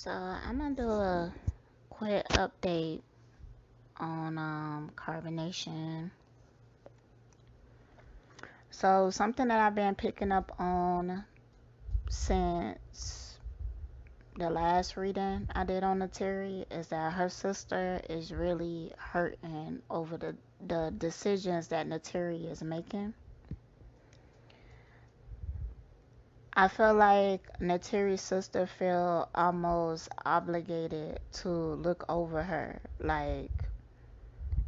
So I'm gonna do a quick update on carbonation. So something that I've been picking up on since the last reading I did on Neytiri is that her sister is really hurting over the decisions that Neytiri is making. I feel like Neytiri's sister feel almost obligated to look over her, like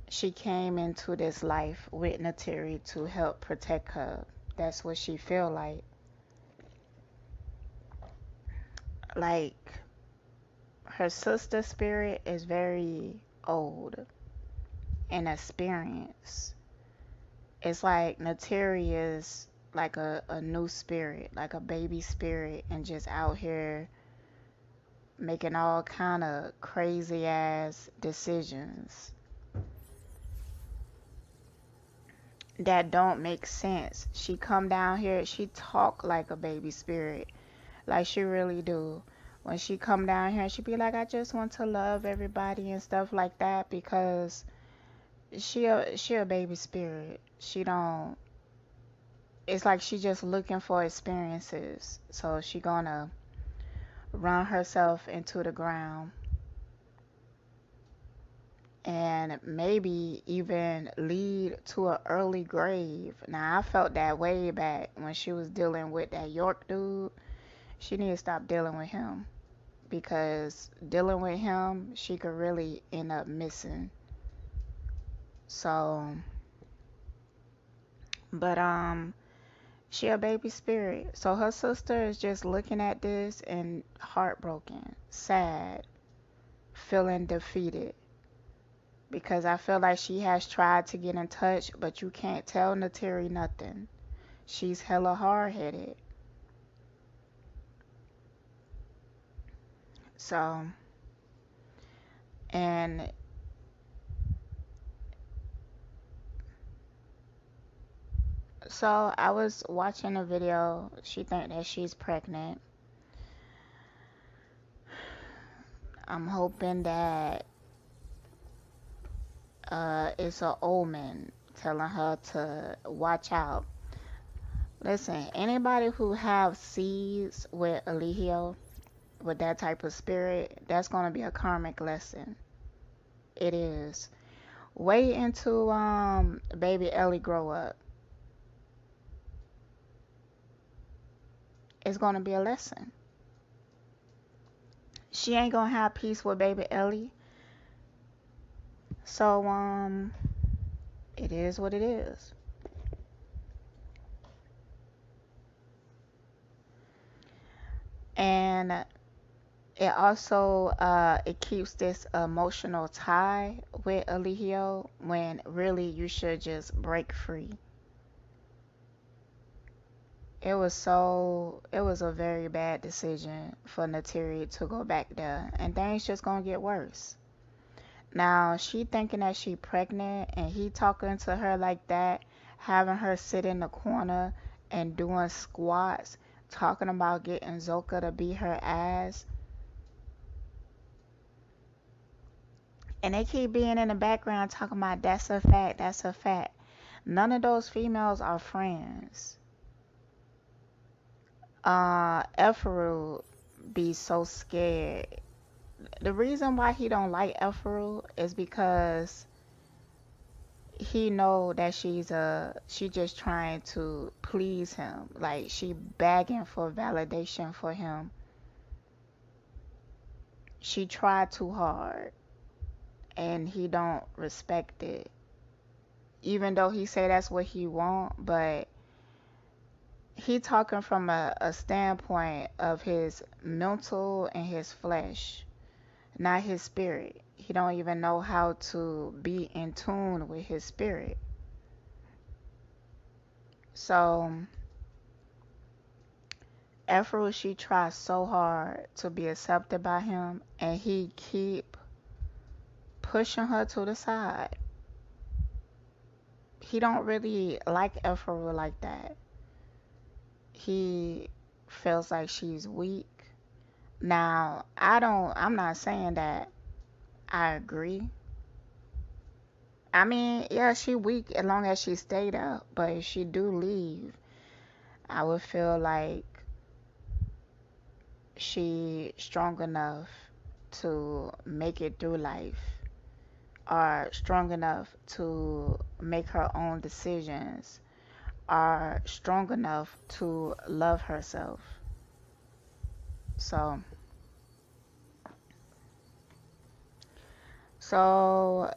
she came into this life with Neytiri to help protect her. That's what she feel like. Like her sister spirit is very old and experienced. It's like Neytiri is like a new spirit, like a baby spirit, and just out here making all kind of crazy ass decisions that don't make sense. She come down here, she talk like a baby spirit. Like she really do. When she come down here, she be like, I just want to love everybody and stuff like that because she a baby spirit. She don't. It's like she just looking for experiences. So she gonna run herself into the ground and maybe even lead to an early grave. Now I felt that way back when she was dealing with that York dude. She need to stop dealing with him, because dealing with him, she could really end up missing. So, but she a baby spirit. So her sister is just looking at this and heartbroken, sad, feeling defeated. Because I feel like she has tried to get in touch, but you can't tell Neytiri nothing. She's hella hard headed. So, and so I was watching a video. She think that she's pregnant. I'm hoping that it's a omen telling her to watch out. Listen, anybody who have seeds with Eligio, with that type of spirit, that's gonna be a karmic lesson. It is. Wait until baby Ellie grow up. It's gonna be a lesson. She ain't gonna have peace with baby Ellie. So it is what it is. And it also it keeps this emotional tie with Eligio when really you should just break free. It was a very bad decision for Neytiri to go back there, and things just gonna get worse. Now she thinking that she pregnant and he talking to her like that, having her sit in the corner and doing squats, talking about getting Zoka to beat her ass. And they keep being in the background talking about that's a fact, that's a fact. None of those females are friends. Efru be so scared. The reason why he don't like Efru is because he know that she just trying to please him. Like she begging for validation for him. She tried too hard and he don't respect it. Even though he say that's what he want, but he talking from a standpoint of his mental and his flesh, not his spirit. He don't even know how to be in tune with his spirit. So Afro, she tries so hard to be accepted by him, and he keep pushing her to the side. He don't really like Afro like that. He feels like she's weak. Now, I'm not saying that I agree. I mean, yeah, she weak as long as she stayed up, but if she do leave, I would feel like she strong enough to make it through life, or strong enough to make her own decisions, are strong enough to love herself. So, so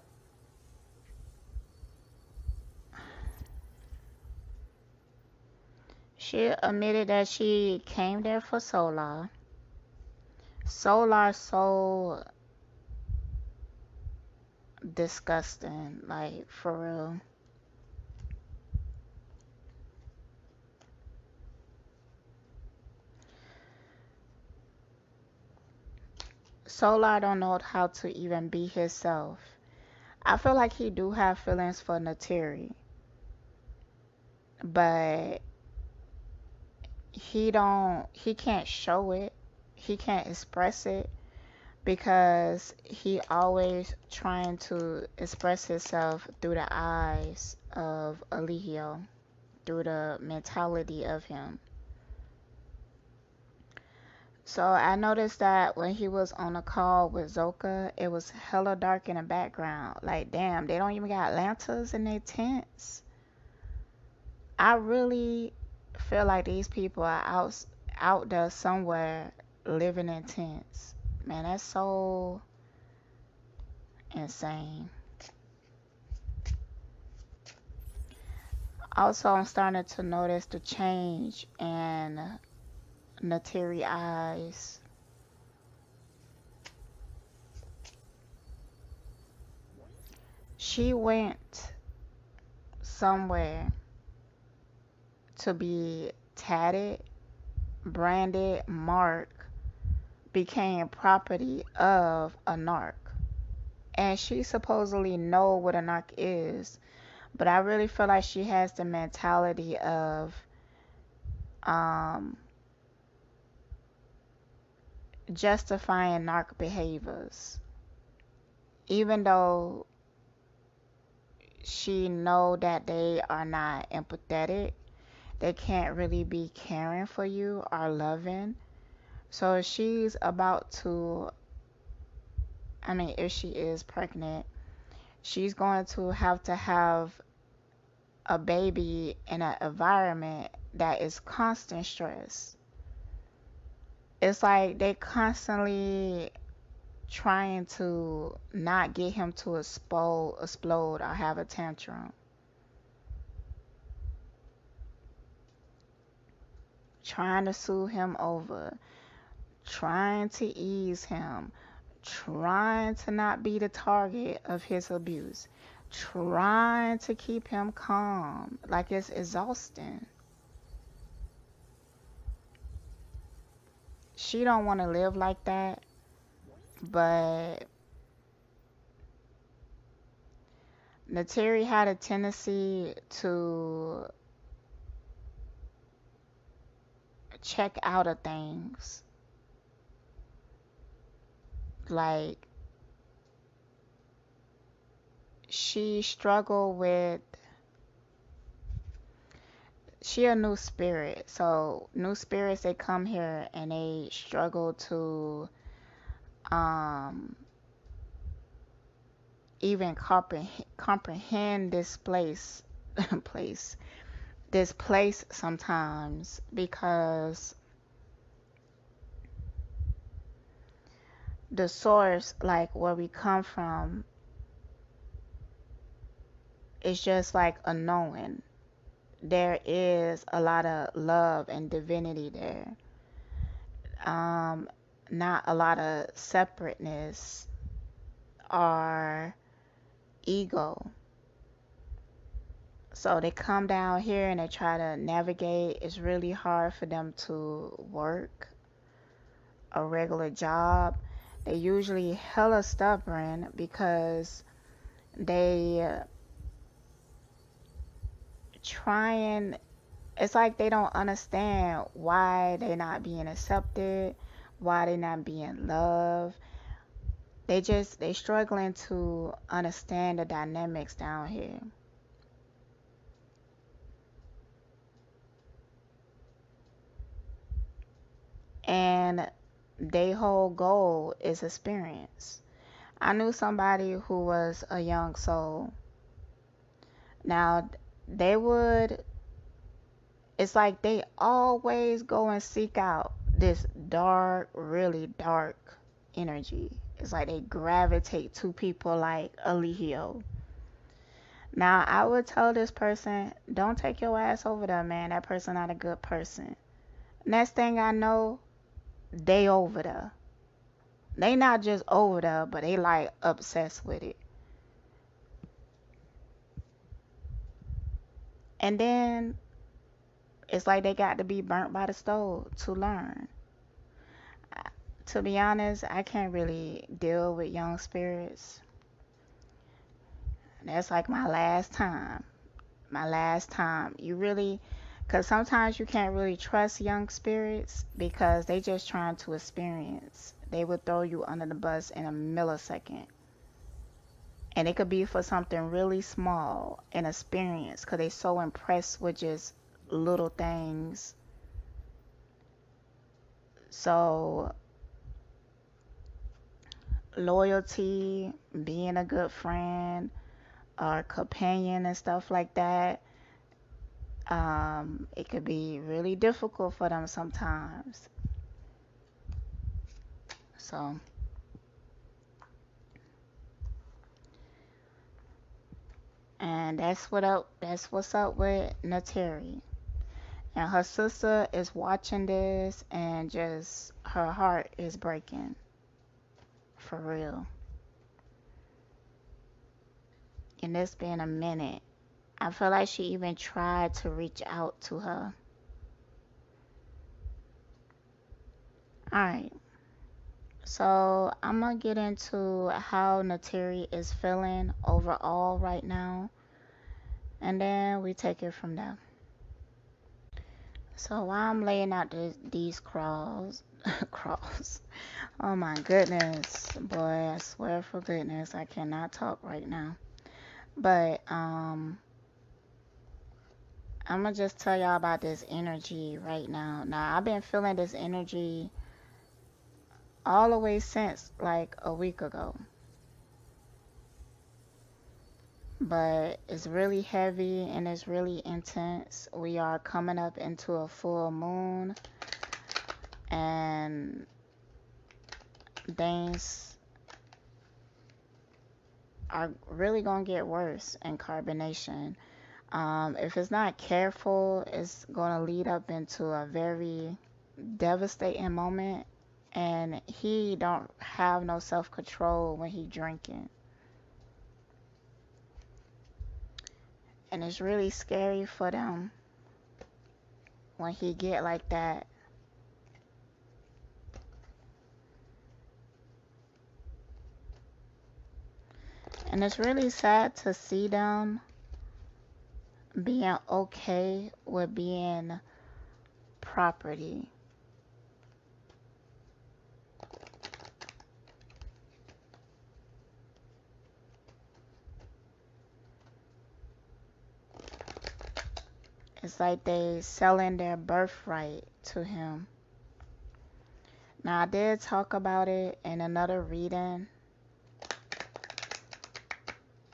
she admitted that she came there for Solar. Solar so disgusting, like for real. Solar don't know how to even be himself. I feel like he do have feelings for Neytiri, but he can't show it. He can't express it because he always trying to express himself through the eyes of Iyah, through the mentality of him. So I noticed that when he was on a call with Zoka, it was hella dark in the background. Like, damn, they don't even got lanterns in their tents. I really feel like these people are out there somewhere living in tents. Man, that's so insane. Also, I'm starting to notice the change in Neytiri eyes. She went somewhere to be tatted, branded, marked, became property of a narc. And she supposedly know what a narc is, but I really feel like she has the mentality of um, justifying narc behaviors, even though she know that they are not empathetic. They can't really be caring for you or loving. So she's about to, I mean, if she is pregnant, she's going to have a baby in an environment that is constant stress. It's like they constantly trying to not get him to explode or have a tantrum. Trying to soothe him over, trying to ease him, trying to not be the target of his abuse, trying to keep him calm. Like, it's exhausting. She don't want to live like that, but Neytiri had a tendency to check out of things. Like, she struggled with, she a new spirit. So new spirits, they come here and they struggle to um even comprehend this place this place sometimes, because the source, like where we come from, is just like a knowing. There is a lot of love and divinity there. um Not a lot of separateness or ego. So they come down here and they try to navigate. It's really hard for them to work a regular job. They usually hella stubborn because they trying, it's like they don't understand why they not being accepted, why they not being loved. They struggling to understand the dynamics down here. And their whole goal is experience. I knew somebody who was a young soul. Now, they would, it's like they always go and seek out this dark, really dark energy. It's like they gravitate to people like Alihio. Now, I would tell this person, don't take your ass over there, man. That person not a good person. Next thing I know, they over there. They not just over there, but they like obsessed with it. And then it's like they got to be burnt by the stove to learn. To be honest, I can't really deal with young spirits. That's like my last time. My last time. You really, because sometimes you can't really trust young spirits because they just trying to experience. They would throw you under the bus in a millisecond. And it could be for something really small, an experience, because they so impressed with just little things. So loyalty, being a good friend or companion and stuff like that, it could be really difficult for them sometimes. So, and that's what's up with Neytiri. And her sister is watching this and just her heart is breaking for real. And it's been a minute. I feel like she even tried to reach out to her. Alright, so I'm gonna get into how Neytiri is feeling overall right now, and then we take it from there. So while I'm laying out these crawls, crawls, oh my goodness, boy, I swear for goodness, I cannot talk right now. But I'm gonna just tell y'all about this energy right now. Now I've been feeling this energy all the way since like a week ago. But it's really heavy and it's really intense. We are coming up into a full moon and things are really gonna get worse in carbonation. If it's not careful, it's gonna lead up into a very devastating moment, and he don't have no self-control when he drinking, and it's really scary for them when he get like that. And it's really sad to see them being okay with being property. It's like they selling their birthright to him. Now I did talk about it in another reading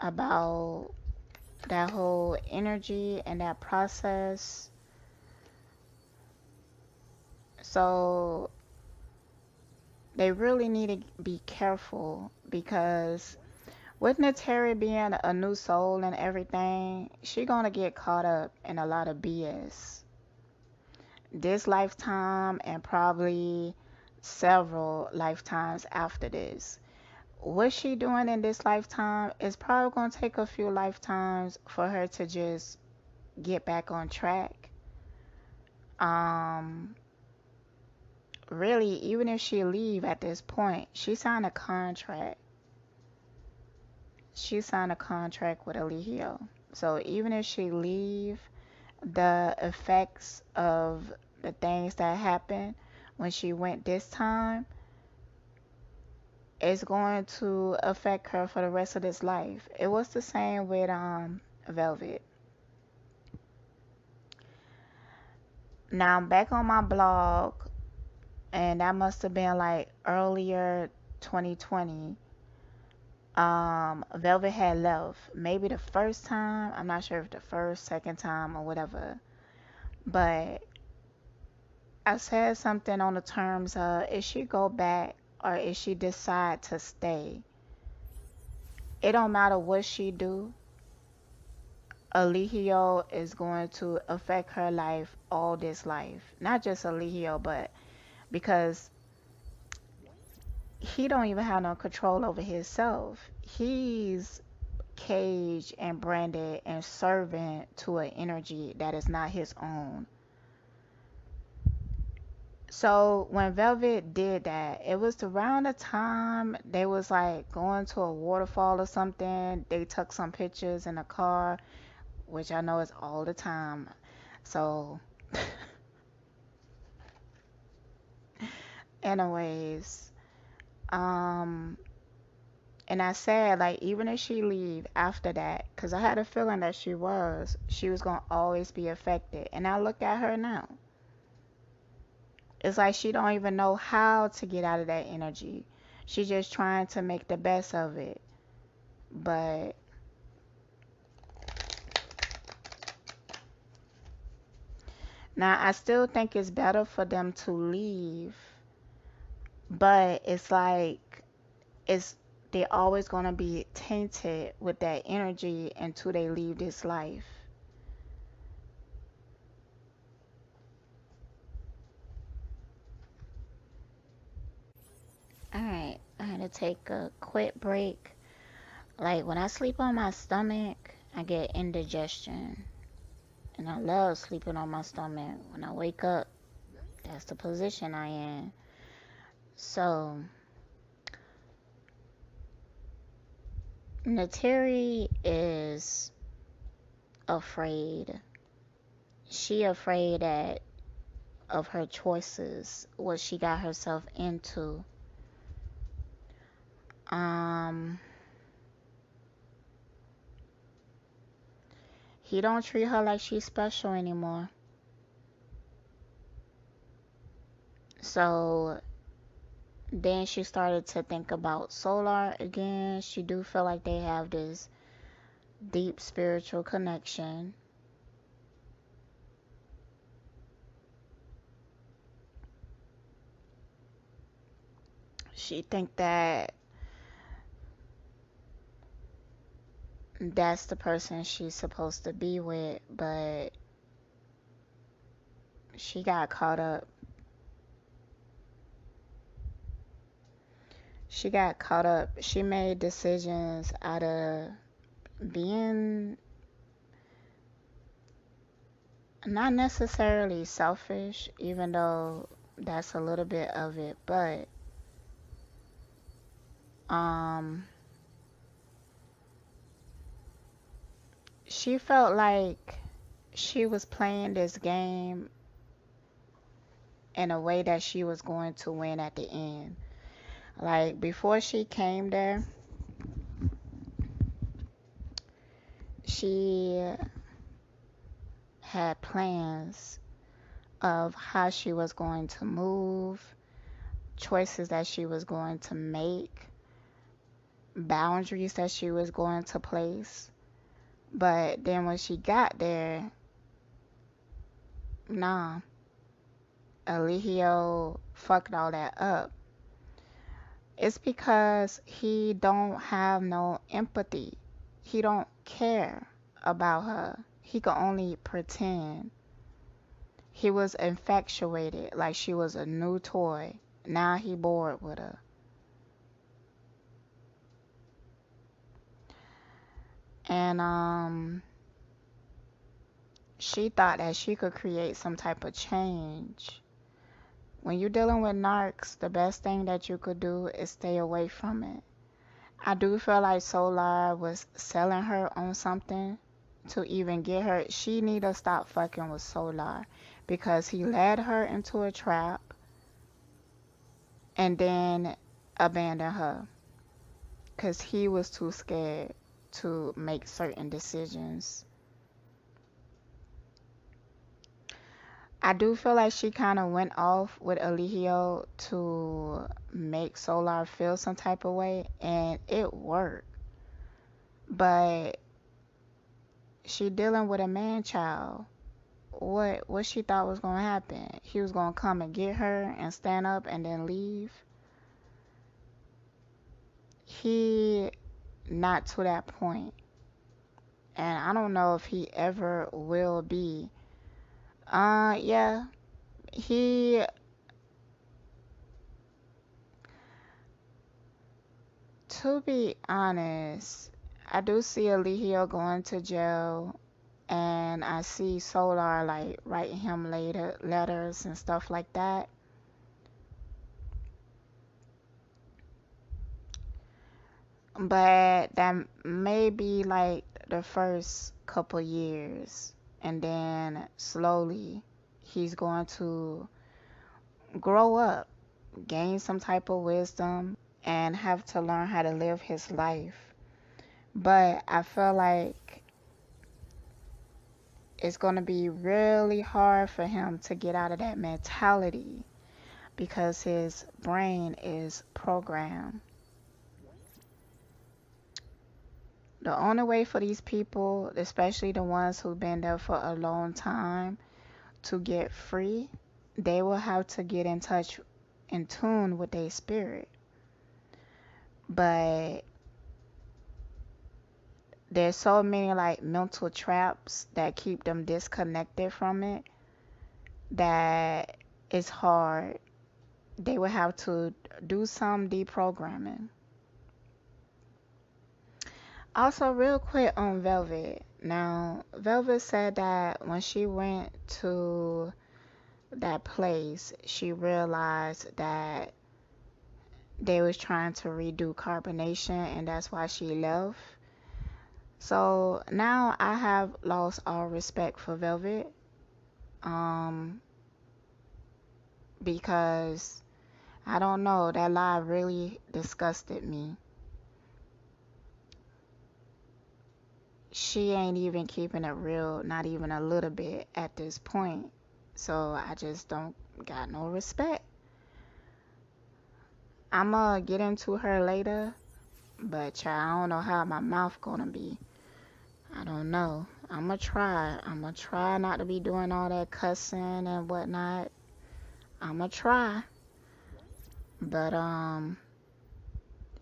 about that whole energy and that process. So they really need to be careful because with Neytiri being a new soul and everything, she gonna get caught up in a lot of BS. This lifetime and probably several lifetimes after this. What she doing in this lifetime is probably gonna take a few lifetimes for her to just get back on track. Um, Really, even if she leave at this point, she signed a contract. She signed a contract with Eligio. So even if she leave, the effects of the things that happen when she went this time, it's going to affect her for the rest of this life. It was the same with Velvet. Now I'm back on my blog, and that must have been like earlier 2020. Velvet had left. Maybe the first time. I'm not sure if the first, second time, or whatever. But I said something on the terms of, if she go back or if she decide to stay, it don't matter what she do. Alihio is going to affect her life all this life. Not just Alihio, but because he don't even have no control over himself. He's caged and branded and servant to an energy that is not his own. So when Velvet did that, it was around the time they was like going to a waterfall or something. They took some pictures in a car, which I know is all the time. So anyways, um and I said, like, even if she leave after that, because I had a feeling that she was gonna always be affected. And I look at her now. It's like she don't even know how to get out of that energy. She just trying to make the best of it. But now I still think it's better for them to leave. But it's like it's they're always gonna be tainted with that energy until they leave this life. Alright, I had to take a quick break. Like when I sleep on my stomach, I get indigestion. And I love sleeping on my stomach. When I wake up, that's the position I in. So Neytiri is afraid. She afraid that of her choices, what she got herself into. Um, he don't treat her like she's special anymore. So then she started to think about Solar again. She do feel like they have this deep spiritual connection. She think that that's the person she's supposed to be with, but she got caught up. She got caught up. She made decisions out of being not necessarily selfish, even though that's a little bit of it, but um she felt like she was playing this game in a way that she was going to win at the end. Like before she came there, she had plans of how she was going to move, choices that she was going to make, boundaries that she was going to place. But then when she got there, nah, Eligio fucked all that up. It's because he don't have no empathy. He don't care about her. He could only pretend. He was infatuated like she was a new toy. Now he bored with her. And she thought that she could create some type of change. When you're dealing with narcs, the best thing that you could do is stay away from it. I do feel like Solar was selling her on something to even get her. She need to stop fucking with Solar because he led her into a trap. and then abandon her because he was too scared to make certain decisions. I do feel like she kind of went off with Eligio to make Solar feel some type of way, and it worked. But she dealing with a man child. What she thought was gonna happen? He was gonna come and get her and stand up and then leave. He not to that point, and I don't know if he ever will be. Yeah, he. To be honest, I do see Eligio going to jail, and I see Solar like writing him letters and stuff like that. But that may be like the first couple years, and then slowly he's going to grow up, gain some type of wisdom, and have to learn how to live his life. But I feel like it's going to be really hard for him to get out of that mentality because his brain is programmed. The only way for these people, especially the ones who've been there for a long time, to get free, they will have to get in touch, in tune with their spirit. But there's so many like mental traps that keep them disconnected from it that it's hard. They will have to do some deprogramming. Also, real quick on Velvet. Now, Velvet said that when she went to that place, she realized that they was trying to redo carbonation, and that's why she left. So now I have lost all respect for Velvet, um, because I don't know, that lie really disgusted me. She ain't even keeping it real, not even a little bit at this point. So I just don't got no respect. I'ma get into her later, but child, I don't know how my mouth gonna be. I don't know. I'ma try. I'ma try not to be doing all that cussing and whatnot. I'ma try. But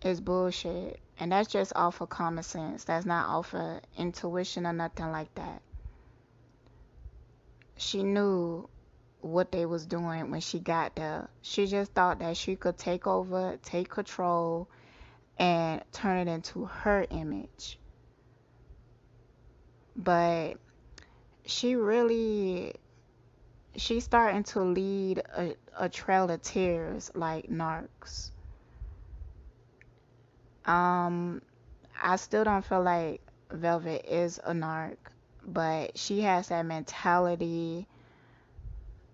it's bullshit. And that's just off of common sense. That's not off of intuition or nothing like that. She knew what they was doing when she got there. She just thought that she could take over, take control, and turn it into her image. But she's starting to lead a trail of tears like Narcs. I still don't feel like Velvet is a narc, but she has that mentality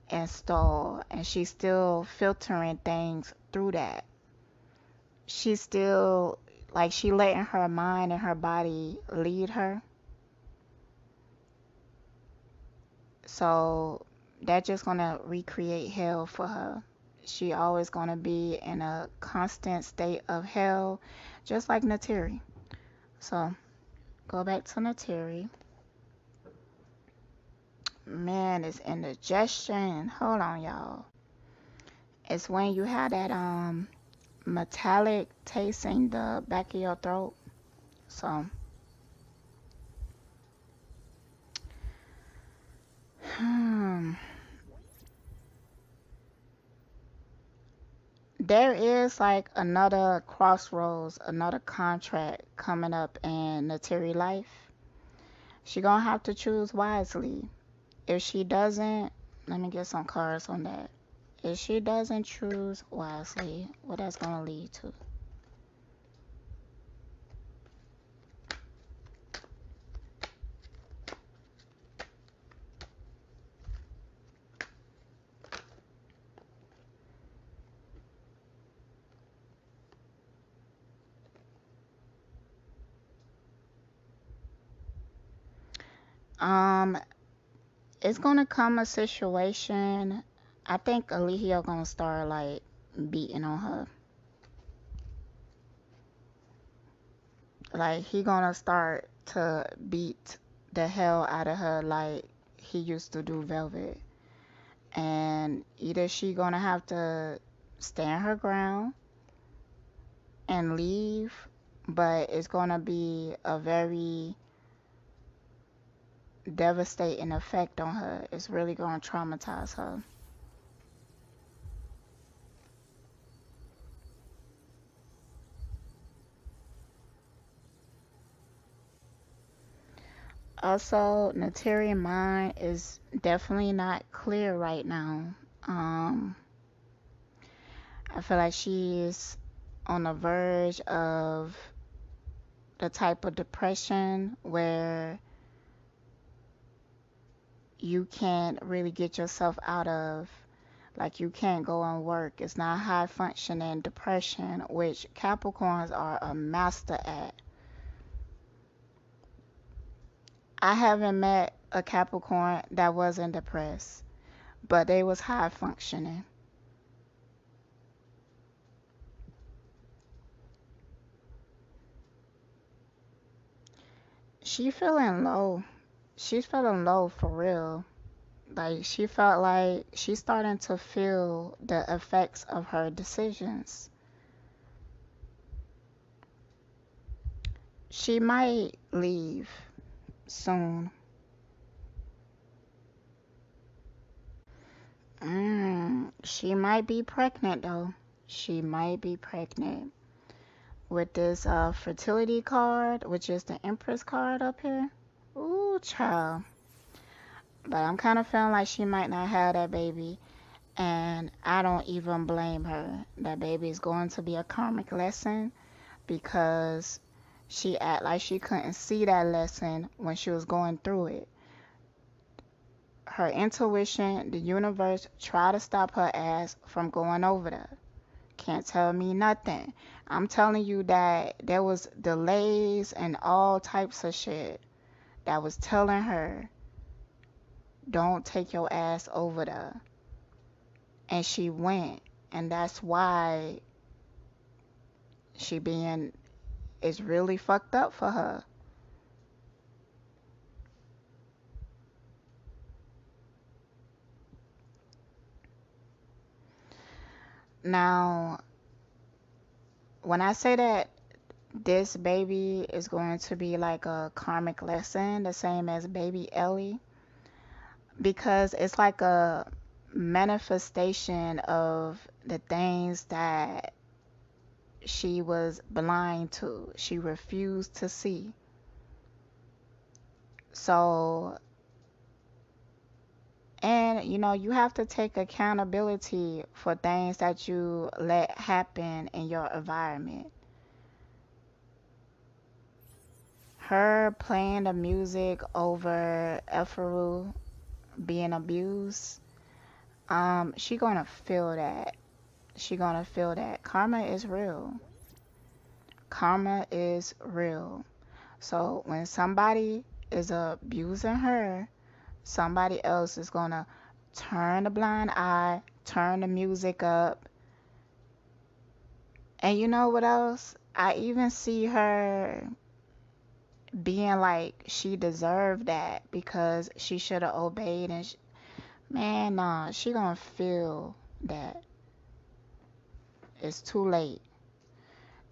installed, and she's still filtering things through that. She's still like she letting her mind and her body lead her. So that's just gonna recreate hell for her. She always gonna be in a constant state of hell, just like Neytiri. So go back to Neytiri. Man, it's indigestion. Hold on, y'all. It's when you have that metallic taste in the back of your throat. So there is like another crossroads, another contract coming up in Neytiri life. She gonna have to choose wisely. If she doesn't, let me get some cards on that. If she doesn't choose wisely, what that's gonna lead to. Um, it's gonna come a situation. I think Alihio gonna start like beating on her. Like he gonna start to beat the hell out of her like he used to do Velvet. And either she gonna have to stand her ground and leave, but it's gonna be a very devastating effect on her. It's really gonna traumatize her. Also, Neytiri mind is definitely not clear right now. Um, I feel like she's on the verge of the type of depression where you can't really get yourself out of. Like you can't go and work. It's not high functioning depression, which Capricorns are a master at. I haven't met a Capricorn that wasn't depressed, but they was high functioning. She feeling low. She's feeling low for real. Like she felt like she's starting to feel the effects of her decisions. She might leave soon. She might be pregnant though. She might be pregnant with this fertility card, which is the Empress card up here. Ooh, child. But I'm kind of feeling like she might not have that baby, and I don't even blame her. That baby is going to be a karmic lesson because she act like she couldn't see that lesson when she was going through it. Her intuition, the universe, try to stop her ass from going over there. Can't tell me nothing. I'm telling you that there was delays and all types of shit that was telling her, don't take your ass over there. And she went. And that's why she being, it's really fucked up for her. Now, when I say that this baby is going to be like a karmic lesson, the same as baby Ellie, because it's like a manifestation of the things that she was blind to, she refused to see. So, and you know, you have to take accountability for things that you let happen in your environment. Her playing the music over Eferu being abused, she gonna feel that. She gonna feel that. Karma is real. Karma is real. So when somebody is abusing her, somebody else is gonna turn a blind eye, turn the music up. And you know what else? I even see her being like she deserved that because she should have obeyed and man, nah, she gonna feel that it's too late.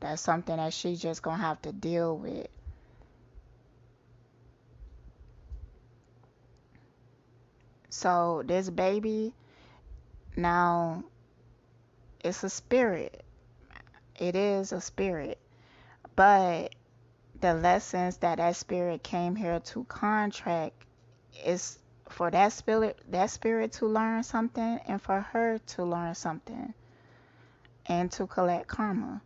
That's something that she just gonna have to deal with. So this baby now, it's a spirit. It is a spirit. But the lessons that that spirit came here to contract is for that spirit to learn something and for her to learn something and to collect karma.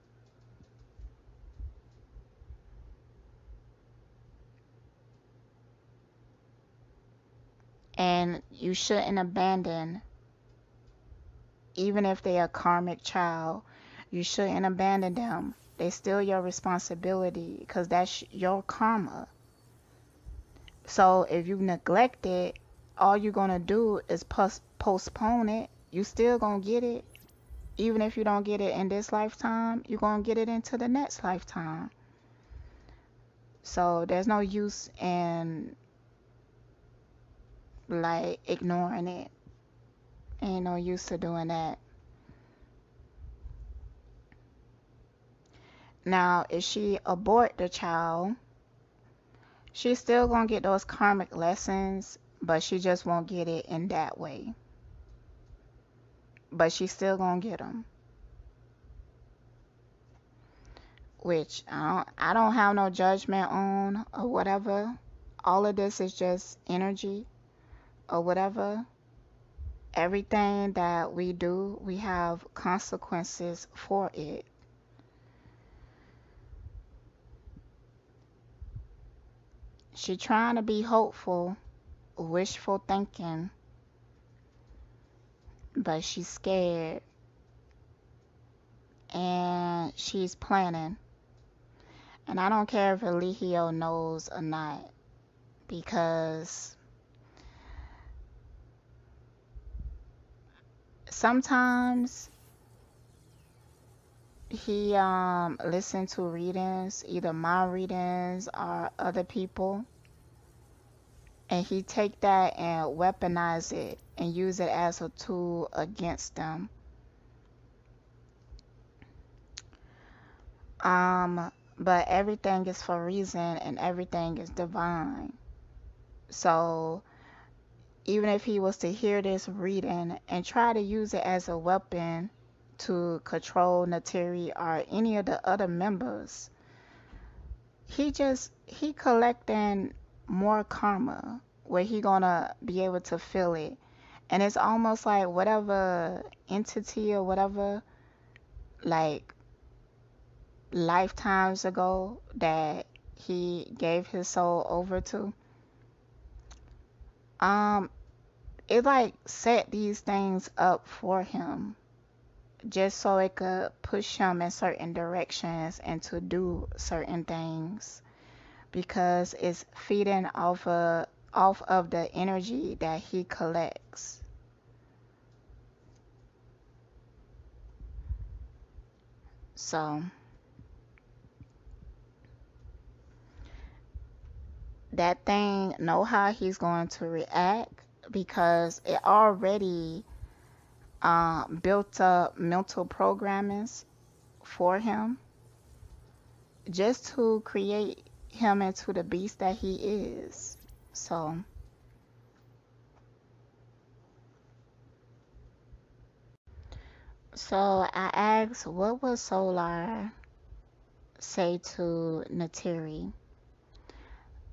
And you shouldn't abandon, even if they're a karmic child, you shouldn't abandon them. They still your responsibility because that's your karma. So if you neglect it, all you're gonna do is postpone it. You still gonna get it. Even if you don't get it in this lifetime, you're gonna get it into the next lifetime. So there's no use in like ignoring it. Ain't no use to doing that. Now, if she abort the child, she's still gonna get those karmic lessons, but she just won't get it in that way. But she's still gonna get them. Which I don't have no judgment on or whatever. All of this is just energy or whatever. Everything that we do, we have consequences for it. She trying to be hopeful, wishful thinking, but she's scared and she's planning. And I don't care if Eligio knows or not, because sometimes he listen to readings, either my readings or other people, and he take that and weaponize it and use it as a tool against them. But everything is for reason and everything is divine. So even if he was to hear this reading and try to use it as a weapon to control Neytiri or any of the other members, he collecting more karma where he gonna be able to feel it. And it's almost like whatever entity or whatever, like lifetimes ago that he gave his soul over to, um it like set these things up for him just so it could push him in certain directions and to do certain things, because it's feeding off of the energy that he collects. So that thing know how he's going to react, because it already built up mental programmings for him just to create him into the beast that he is. So I asked, what would Solar say to Neytiri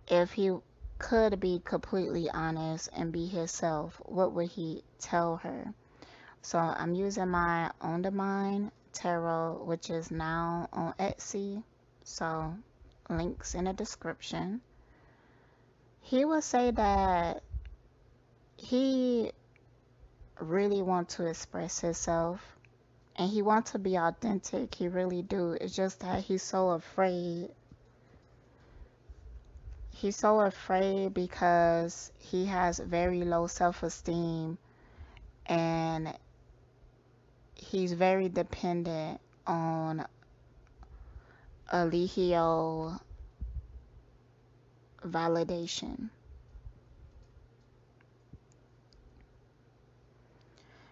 if he could be completely honest and be himself? What would he tell her? So I'm using my On the Mind tarot, which is now on Etsy. So links in the description. He would say that he really want to express himself and he want to be authentic. He really do. It's just that he's so afraid. He's so afraid because he has very low self-esteem and he's very dependent on Eligio validation.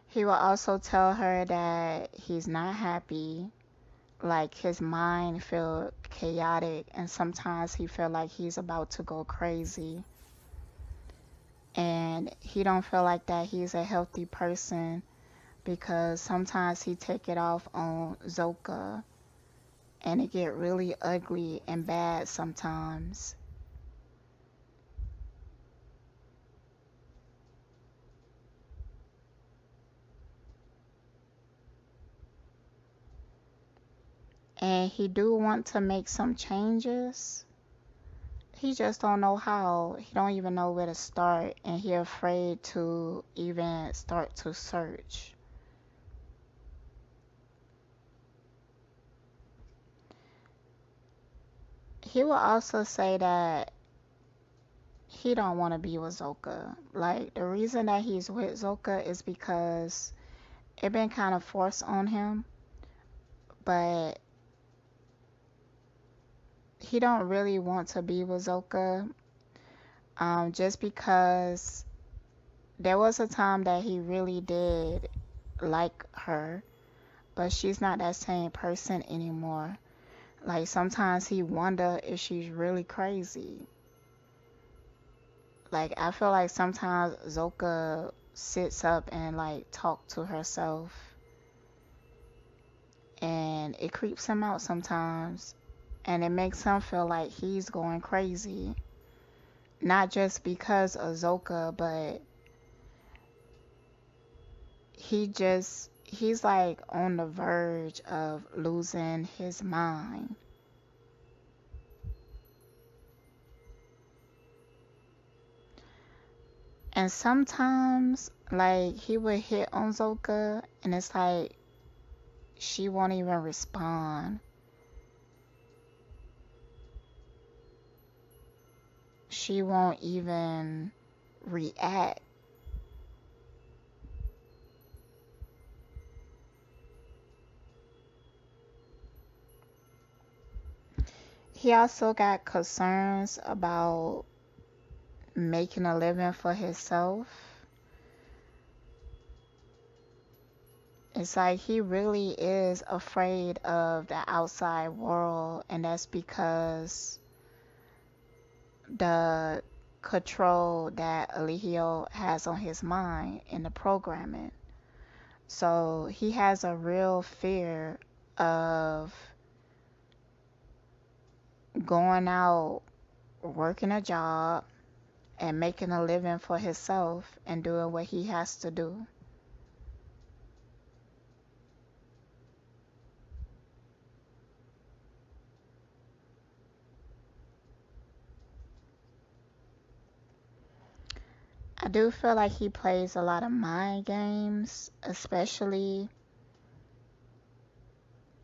He will also tell her that he's not happy, like his mind feel chaotic and sometimes he feel like he's about to go crazy. And he don't feel like that he's a healthy person because sometimes he take it off on Zoka and it get really ugly and bad sometimes. And he do want to make some changes. He just don't know how. He don't even know where to start and he afraid to even start to search. He will also say that he don't want to be with Zoka. Like the reason that he's with Zoka is because it been kind of forced on him, but he don't really want to be with Zoka. Just because there was a time that he really did like her, but she's not that same person anymore. Like sometimes he wonder if she's really crazy. Like I feel like sometimes Zoka sits up and like talk to herself, and it creeps him out sometimes, and it makes him feel like he's going crazy. Not just because of Zoka, but he's like on the verge of losing his mind. And sometimes like he would hit on Zoka and it's like she won't even respond. She won't even react. He also got concerns about making a living for himself. It's like he really is afraid of the outside world, and that's because the control that Eligio has on his mind in the programming. So he has a real fear of going out, working a job, and making a living for himself and doing what he has to do. I do feel like he plays a lot of mind games, especially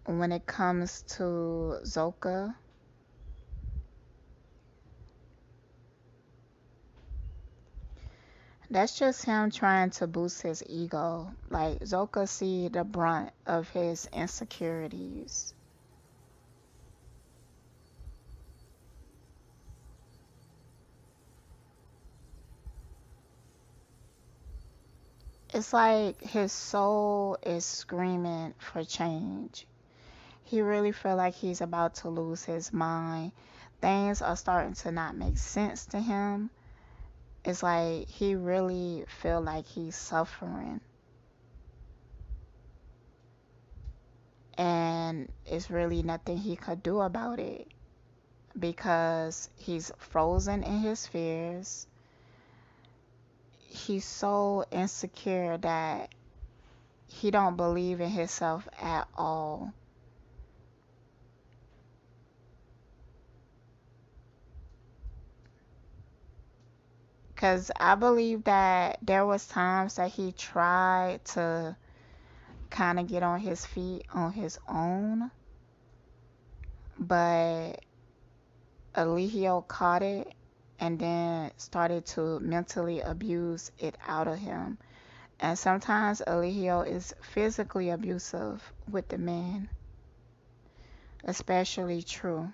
when it comes to Zoka. That's just him trying to boost his ego. Like Zoka see the brunt of his insecurities. It's like his soul is screaming for change. He really feel like he's about to lose his mind. Things are starting to not make sense to him. It's like he really feel like he's suffering. And it's really nothing he could do about it because he's frozen in his fears. He's so insecure that he don't believe in himself at all. Cause I believe that there was times that he tried to kind of get on his feet on his own, but Eligio caught it and then started to mentally abuse it out of him. And sometimes Eligio is physically abusive with the men, especially True.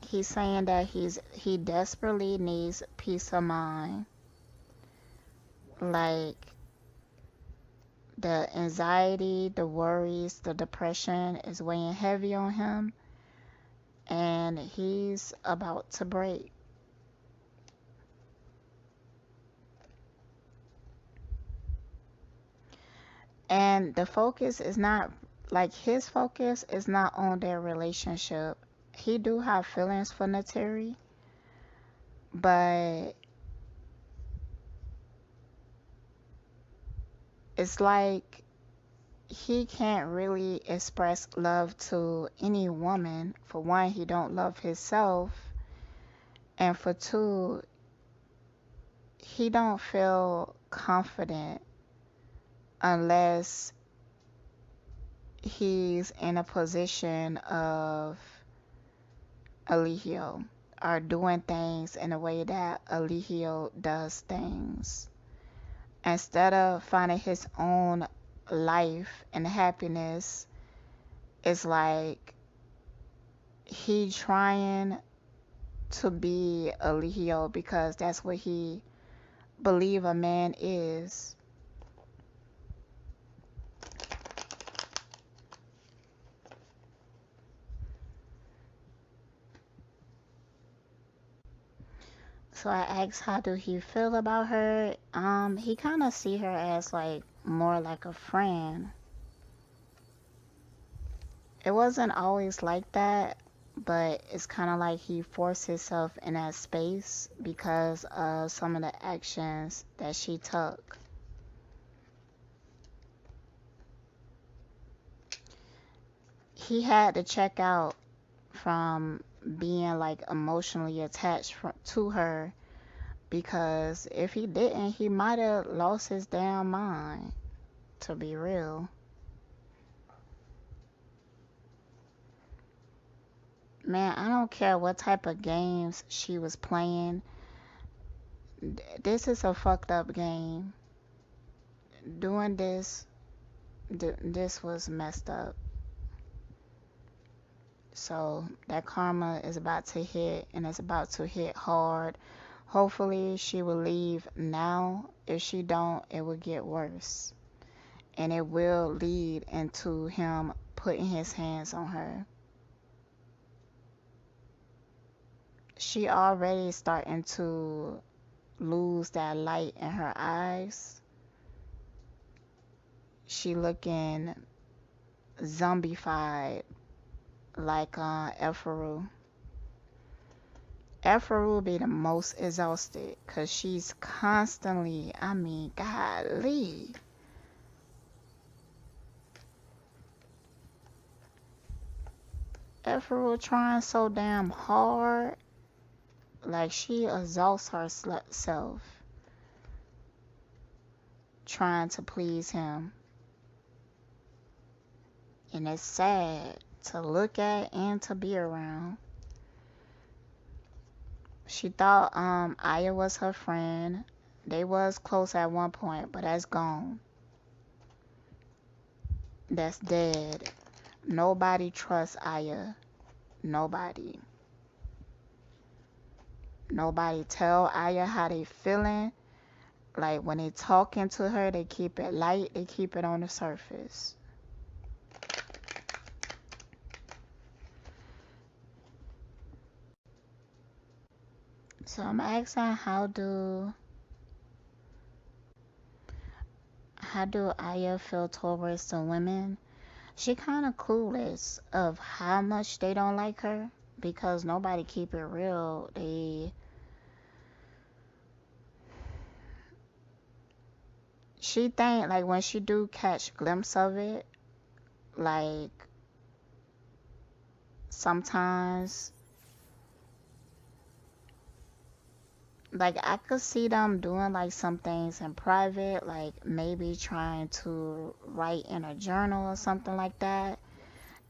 He's saying that he desperately needs peace of mind. Like the anxiety, the worries, the depression is weighing heavy on him and he's about to break. And the focus is not like his focus is not on their relationship. He do have feelings for Neytiri, but it's like he can't really express love to any woman. For one, he don't love himself, and for two, he don't feel confident unless he's in a position of Eligio, or doing things in a way that Eligio does things. Instead of finding his own life and happiness, it's like he trying to be Eligio because that's what he believe a man is. So I asked how do he feel about her. He kind of see her as like more like a friend. It wasn't always like that, but it's kind of like he forced himself in that space because of some of the actions that she took. He had to check out from being like emotionally attached to her, because if he didn't, he might have lost his damn mind, to be real. Man, I don't care what type of games she was playing. This is a fucked up game. Doing this was messed up. So that karma is about to hit, and it's about to hit hard. Hopefully she will leave now. If she don't, it will get worse. And it will lead into him putting his hands on her. She already starting to lose that light in her eyes. She looking zombified like Efaru. Efaru be the most exhausted because she's constantly, I mean, golly. Efaru trying so damn hard, like she exhausts herself trying to please him. And it's sad to look at and to be around. She thought Iyah was her friend. They was close at one point, but that's gone. That's dead. Nobody trusts Iyah. Nobody. Nobody tell Iyah how they feeling. Like when they talking to her, they keep it light. They keep it on the surface. So I'm asking how do Iyah feel towards the women? She kind of clueless of how much they don't like her, because nobody keep it real. She think like when she do catch glimpse of it, like sometimes, like I could see them doing like some things in private, like maybe trying to write in a journal or something like that.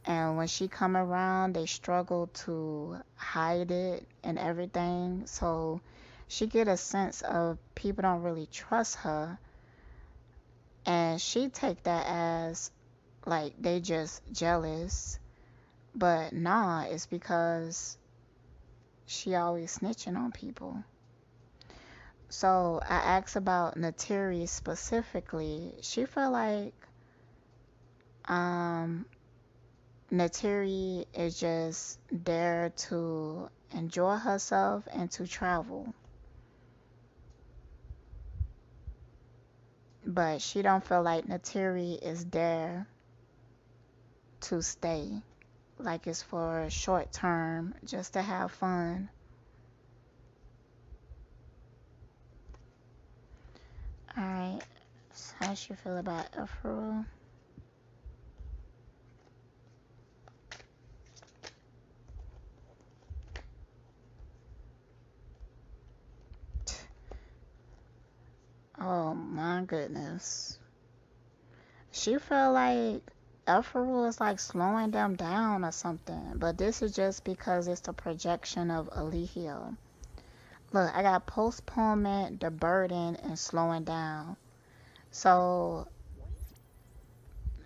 And when she come around, they struggle to hide it and everything. So she get a sense of people don't really trust her, and she take that as like they just jealous. But nah, it's because she always snitching on people. So I asked about Neytiri specifically. She felt like um Neytiri is just there to enjoy herself and to travel. But she don't feel like Neytiri is there to stay. Like it's for short term, just to have fun. Alright, so how she feel about Afro? Oh my goodness. She felt like Efra is like slowing them down or something. But this is just because it's the projection of Alihio. Look, I got postponement, the burden, and slowing down. So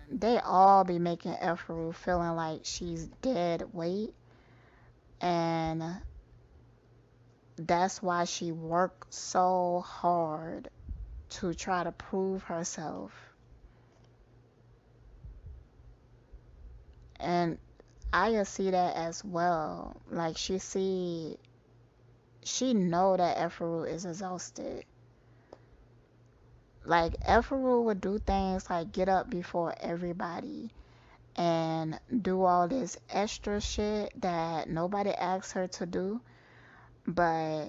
they all be making Efru feeling like she's dead weight, and that's why she worked so hard to try to prove herself. And Aya see that as well. Like she know that Efru is exhausted. Like Efru would do things like get up before everybody and do all this extra shit that nobody asked her to do, but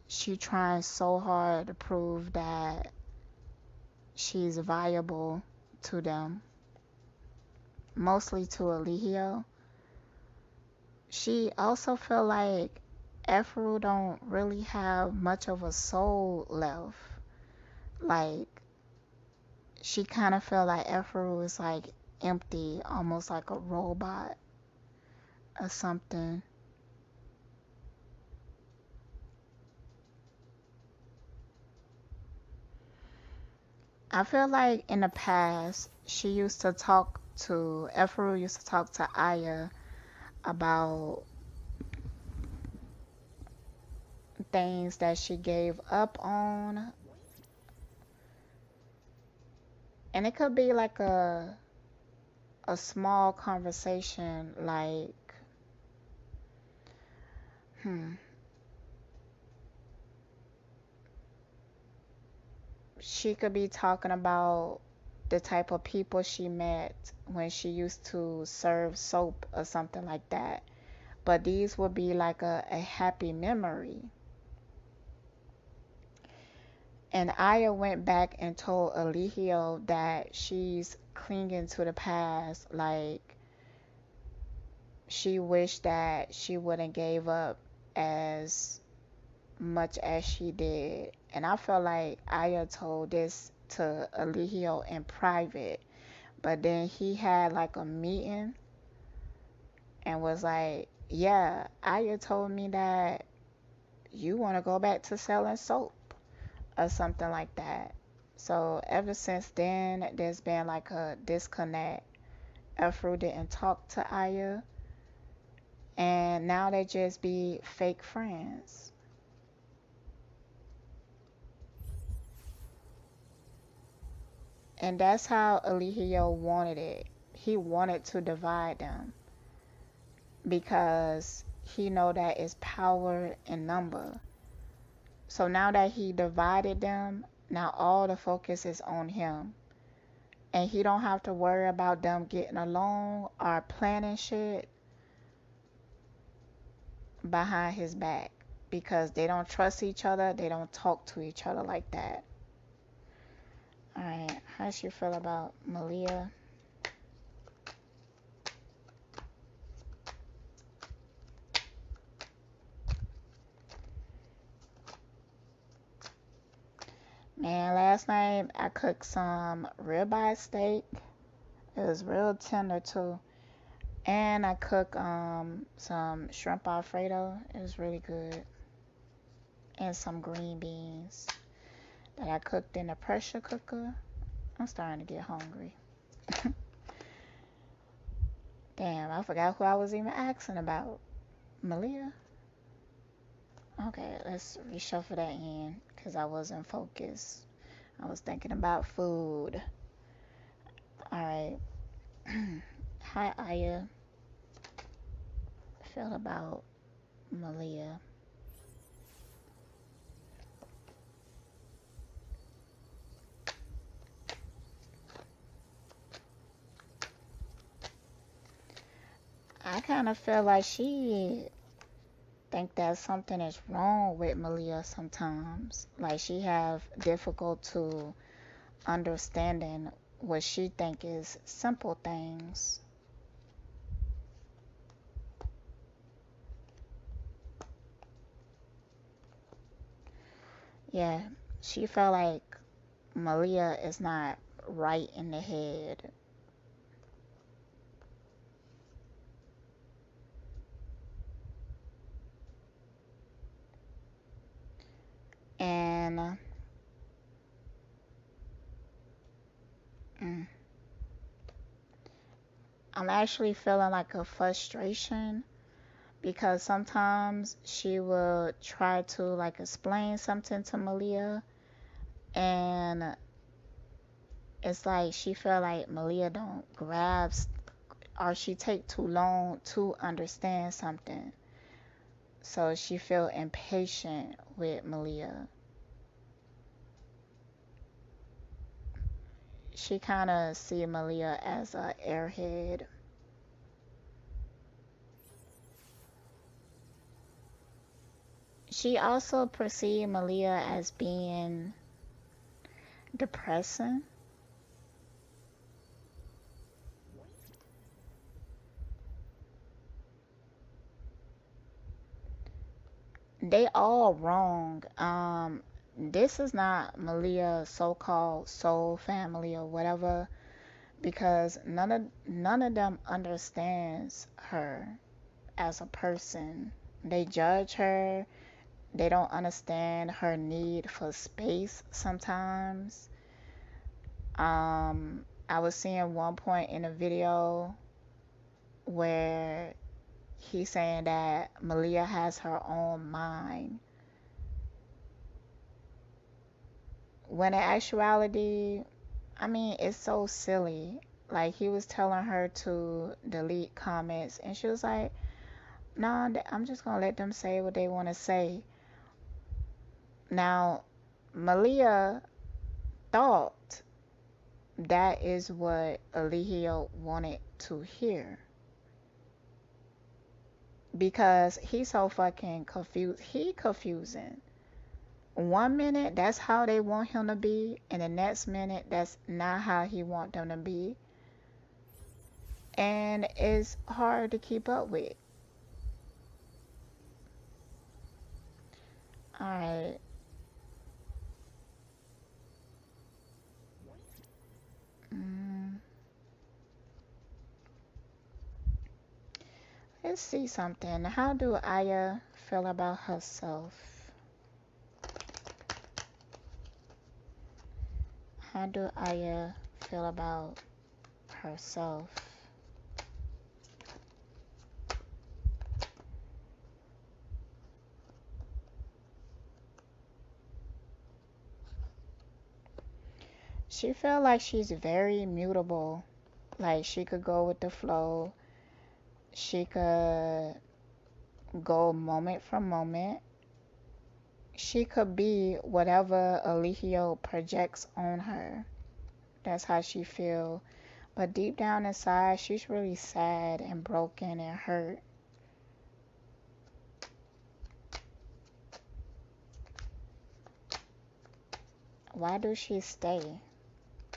she trying so hard to prove that she's viable to them, mostly to Alihio. She also feel like Efru don't really have much of a soul left. Like she kind of feel like Efru is like empty, almost like a robot or something. I feel like in the past, Efru used to talk to Aya about things that she gave up on. And it could be like a small conversation like, hmm, she could be talking about the type of people she met when she used to serve soap or something like that. But these would be like a happy memory. And Aya went back and told Alihio that she's clinging to the past, like she wished that she wouldn't gave up as much as she did. And I felt like Aya told this to Alihio in private, but then he had like a meeting and was like, yeah, Aya told me that you want to go back to selling soap or something like that. So ever since then, there's been like a disconnect. Efru didn't talk to Aya, and now they just be fake friends. And that's how Alihio wanted it. He wanted to divide them because he know that it's power in number. So now that he divided them, now all the focus is on him. And he don't have to worry about them getting along or planning shit behind his back because they don't trust each other. They don't talk to each other like that. All right, how she feel about Malia? Man, last night I cooked some ribeye steak. It was real tender too. And I cooked some shrimp alfredo. It was really good. And some green beans that I cooked in a pressure cooker. I'm starting to get hungry. Damn, I forgot who I was even asking about. Malia? Okay, let's reshuffle that in because I wasn't focused. I was thinking about food. Alright. Hi, Aya. Feel about Malia. I kind of feel like she think that something is wrong with Malia sometimes. Like she have difficult to understanding what she think is simple things. Yeah, she felt like Malia is not right in the head. And mm, I'm actually feeling like a frustration because sometimes she will try to like explain something to Malia, and it's like she feel like Malia don't grasp, or she take too long to understand something, so she feel impatient with Malia. She kind of see Malia as a airhead. She also perceived Malia as being depressing. They all wrong. This is not Malia's so-called soul family or whatever, because none of them understands her as a person. They judge her. They don't understand her need for space sometimes. I was seeing one point in a video where he's saying that Malia has her own mind, when in actuality, I mean, it's so silly. Like, he was telling her to delete comments, and she was like, "Nah, I'm just gonna let them say what they want to say." Now, Malia thought that is what Eligio wanted to hear, because he's so fucking confused. He confusing. One minute, that's how they want him to be, and the next minute, that's not how he want them to be, and it's hard to keep up with. All right. Mm, let's see something. How do Aya feel about herself? How do Aya feel about herself? She feel like she's very mutable. Like, she could go with the flow. She could go moment from moment. She could be whatever Eligio projects on her. That's how she feel. But deep down inside, she's really sad and broken and hurt. Why does she stay?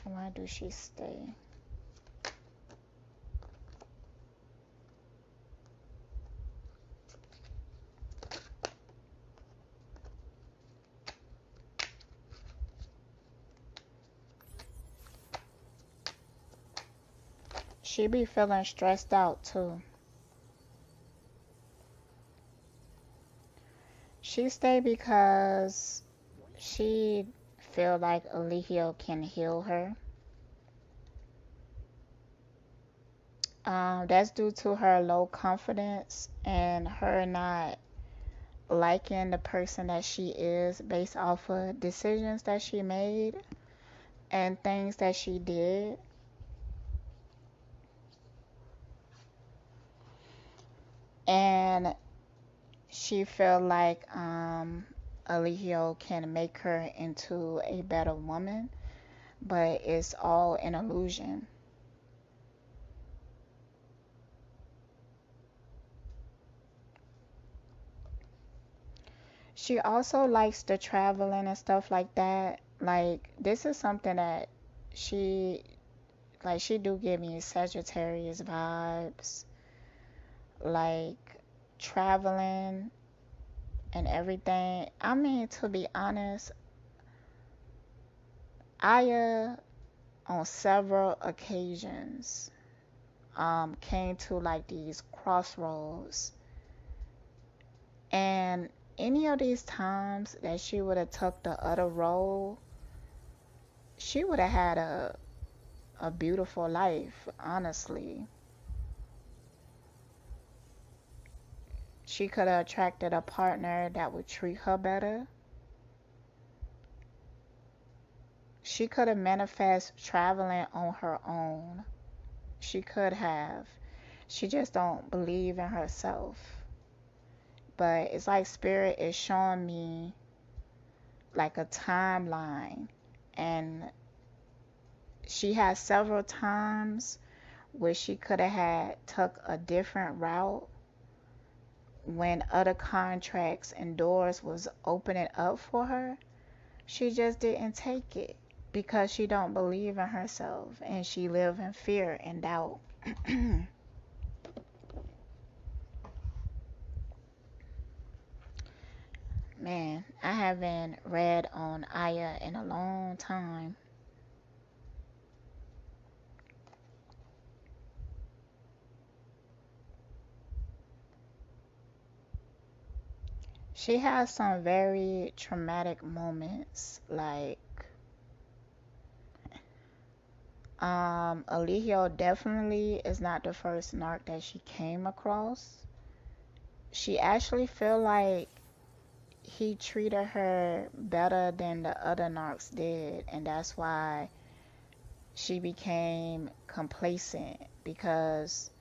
Why does she stay? She be feeling stressed out too. She stay because she feel like Eligio can heal her. That's due to her low confidence and her not liking the person that she is based off of decisions that she made and things that she did. And she felt like Eligio can make her into a better woman, but it's all an illusion. She also likes the traveling and stuff like that. Like, this is something that she she do give me Sagittarius vibes. Like, traveling and everything. I mean, to be honest, Aya, on several occasions, came to like these crossroads, and any of these times that she would have took the other road, she would have had a beautiful life, honestly. She could have attracted a partner that would treat her better. She could have manifested traveling on her own. She could have. She just don't believe in herself. But it's like spirit is showing me like a timeline, and she has several times where she could have had took a different route when other contracts and doors was opening up for her. She just didn't take it because she don't believe in herself and she live in fear and doubt. Man, I haven't read on Aya in a long time. She has some very traumatic moments, like Alihio definitely is not the first narc that she came across. She actually feel like he treated her better than the other narcs did, and that's why she became complacent, because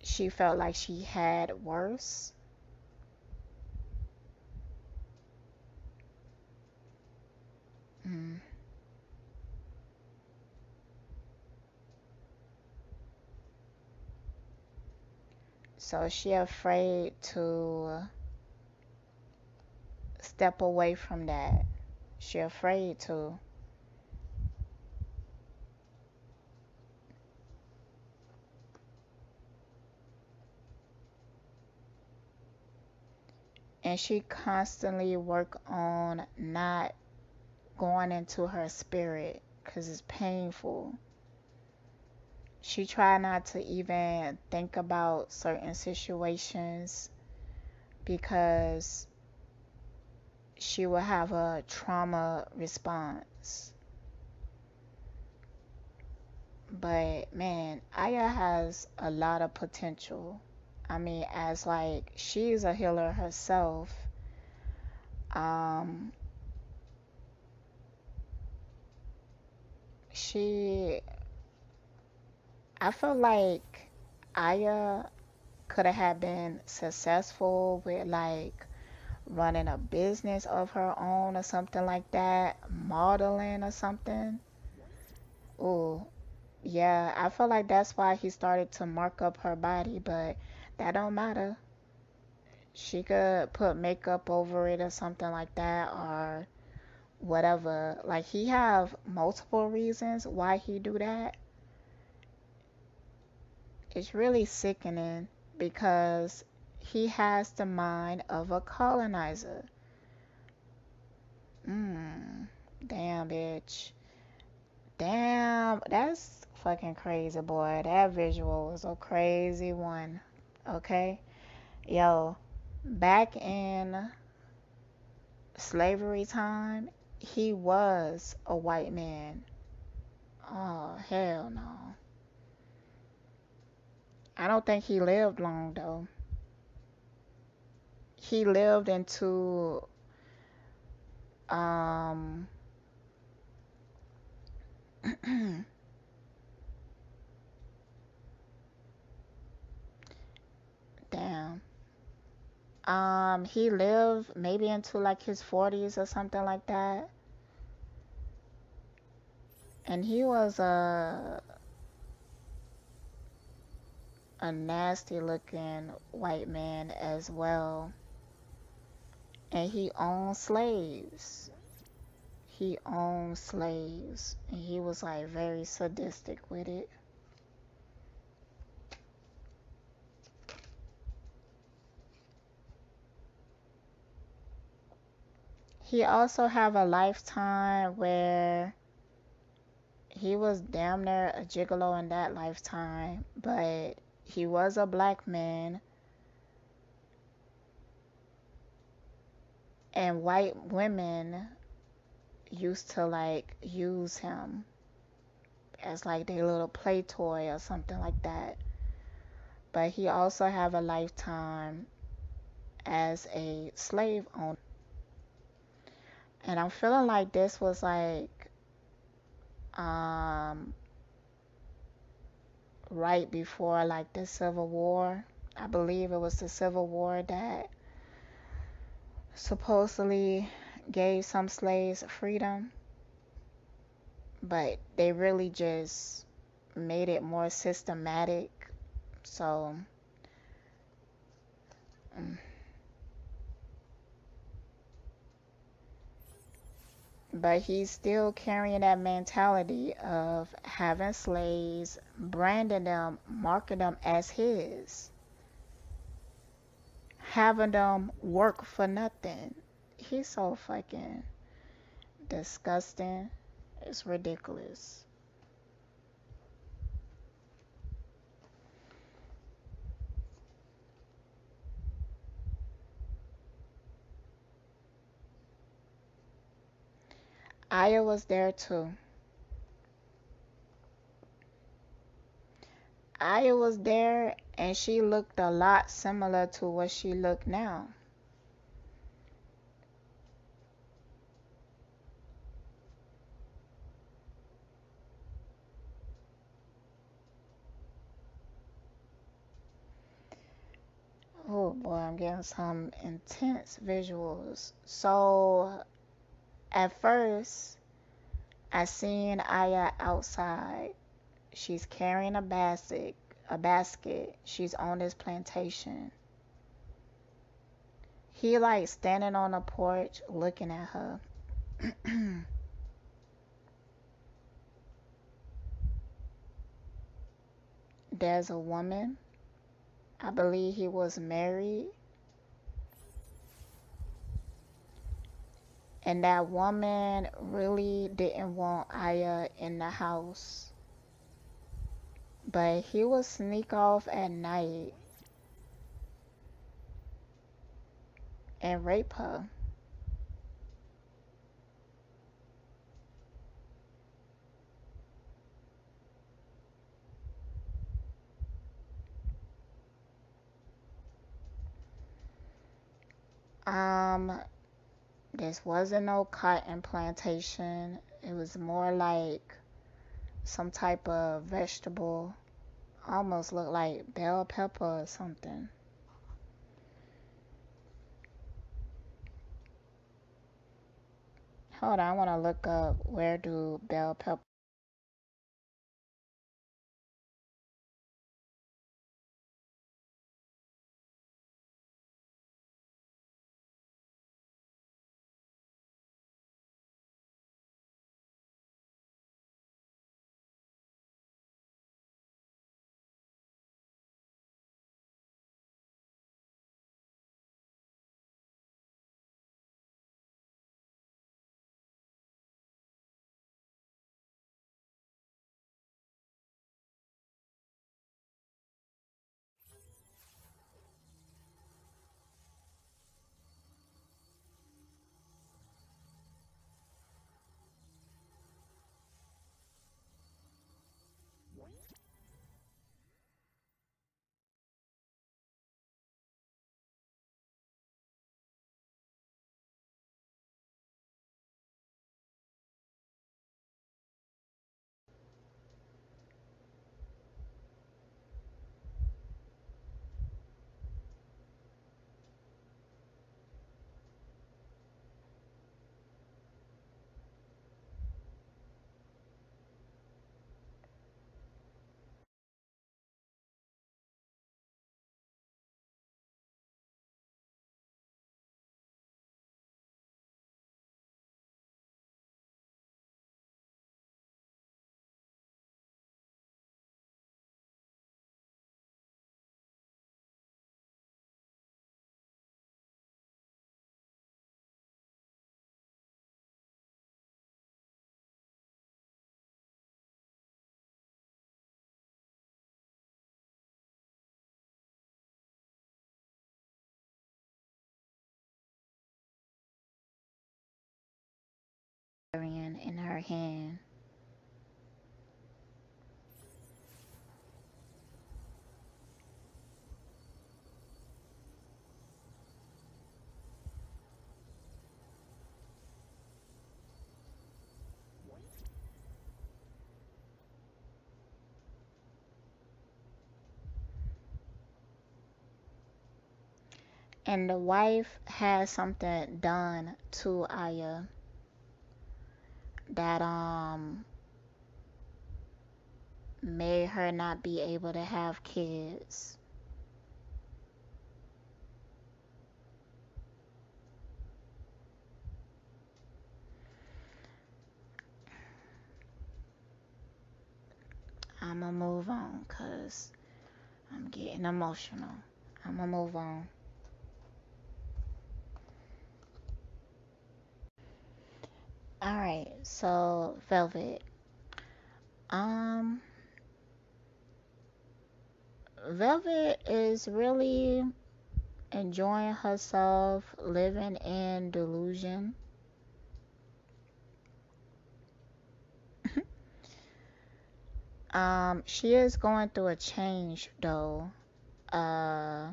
she felt like she had worse. Mm. So she afraid to step away from that. She afraid to. And she constantly work on not going into her spirit because it's painful. She try not to even think about certain situations because she will have a trauma response. But man, Aya has a lot of potential. I mean, as like she's a healer herself. Um, she, I feel like Aya could have been successful with like running a business of her own or something like that, modeling or something. Oh, yeah, I feel like that's why he started to mark up her body, but that don't matter. She could put makeup over it or something like that or whatever. Like he have multiple reasons why he do that. It's really sickening because he has the mind of a colonizer. Mm, damn, bitch. Damn, that's fucking crazy, boy. That visual was a crazy one. Okay? Yo, back in slavery time, he was a white man. Oh, hell no. I don't think he lived long, though. He lived into, um, damn. He lived maybe into like his 40s or something like that. And he was a nasty looking white man as well. And he owned slaves. He owned slaves. And he was like very sadistic with it. he also have a lifetime where he was damn near a gigolo in that lifetime, but he was a black man, and white women used to like use him as like their little play toy or something like that. But he also have a lifetime as a slave owner. And I'm feeling like this was like um right before like the Civil War. I believe it was the Civil War that supposedly gave some slaves freedom, but they really just made it more systematic. So, mm, but he's still carrying that mentality of having slaves, branding them, marking them as his, having them work for nothing. He's so fucking disgusting. It's ridiculous. Iyah was there too. Iyah was there and she looked a lot similar to what she looked now. Oh boy, I'm getting some intense visuals. So at first, I seen Iyah outside. She's carrying a basket. She's on this plantation. He like standing on the porch looking at her. There's a woman. I believe he was married. And that woman really didn't want Iyah in the house. But he would sneak off at night and rape her. Um, this wasn't no cotton plantation. It was more like some type of vegetable. Almost looked like bell pepper or something. Hold on, I want to look up where do bell pepper in her hand. And the wife has something done to Iyah that made her not be able to have kids. I'ma move on cause I'm getting emotional. I'ma move on. Alright, so Velvet. Um Velvet is really enjoying herself, living in delusion. She is going through a change though. Uh,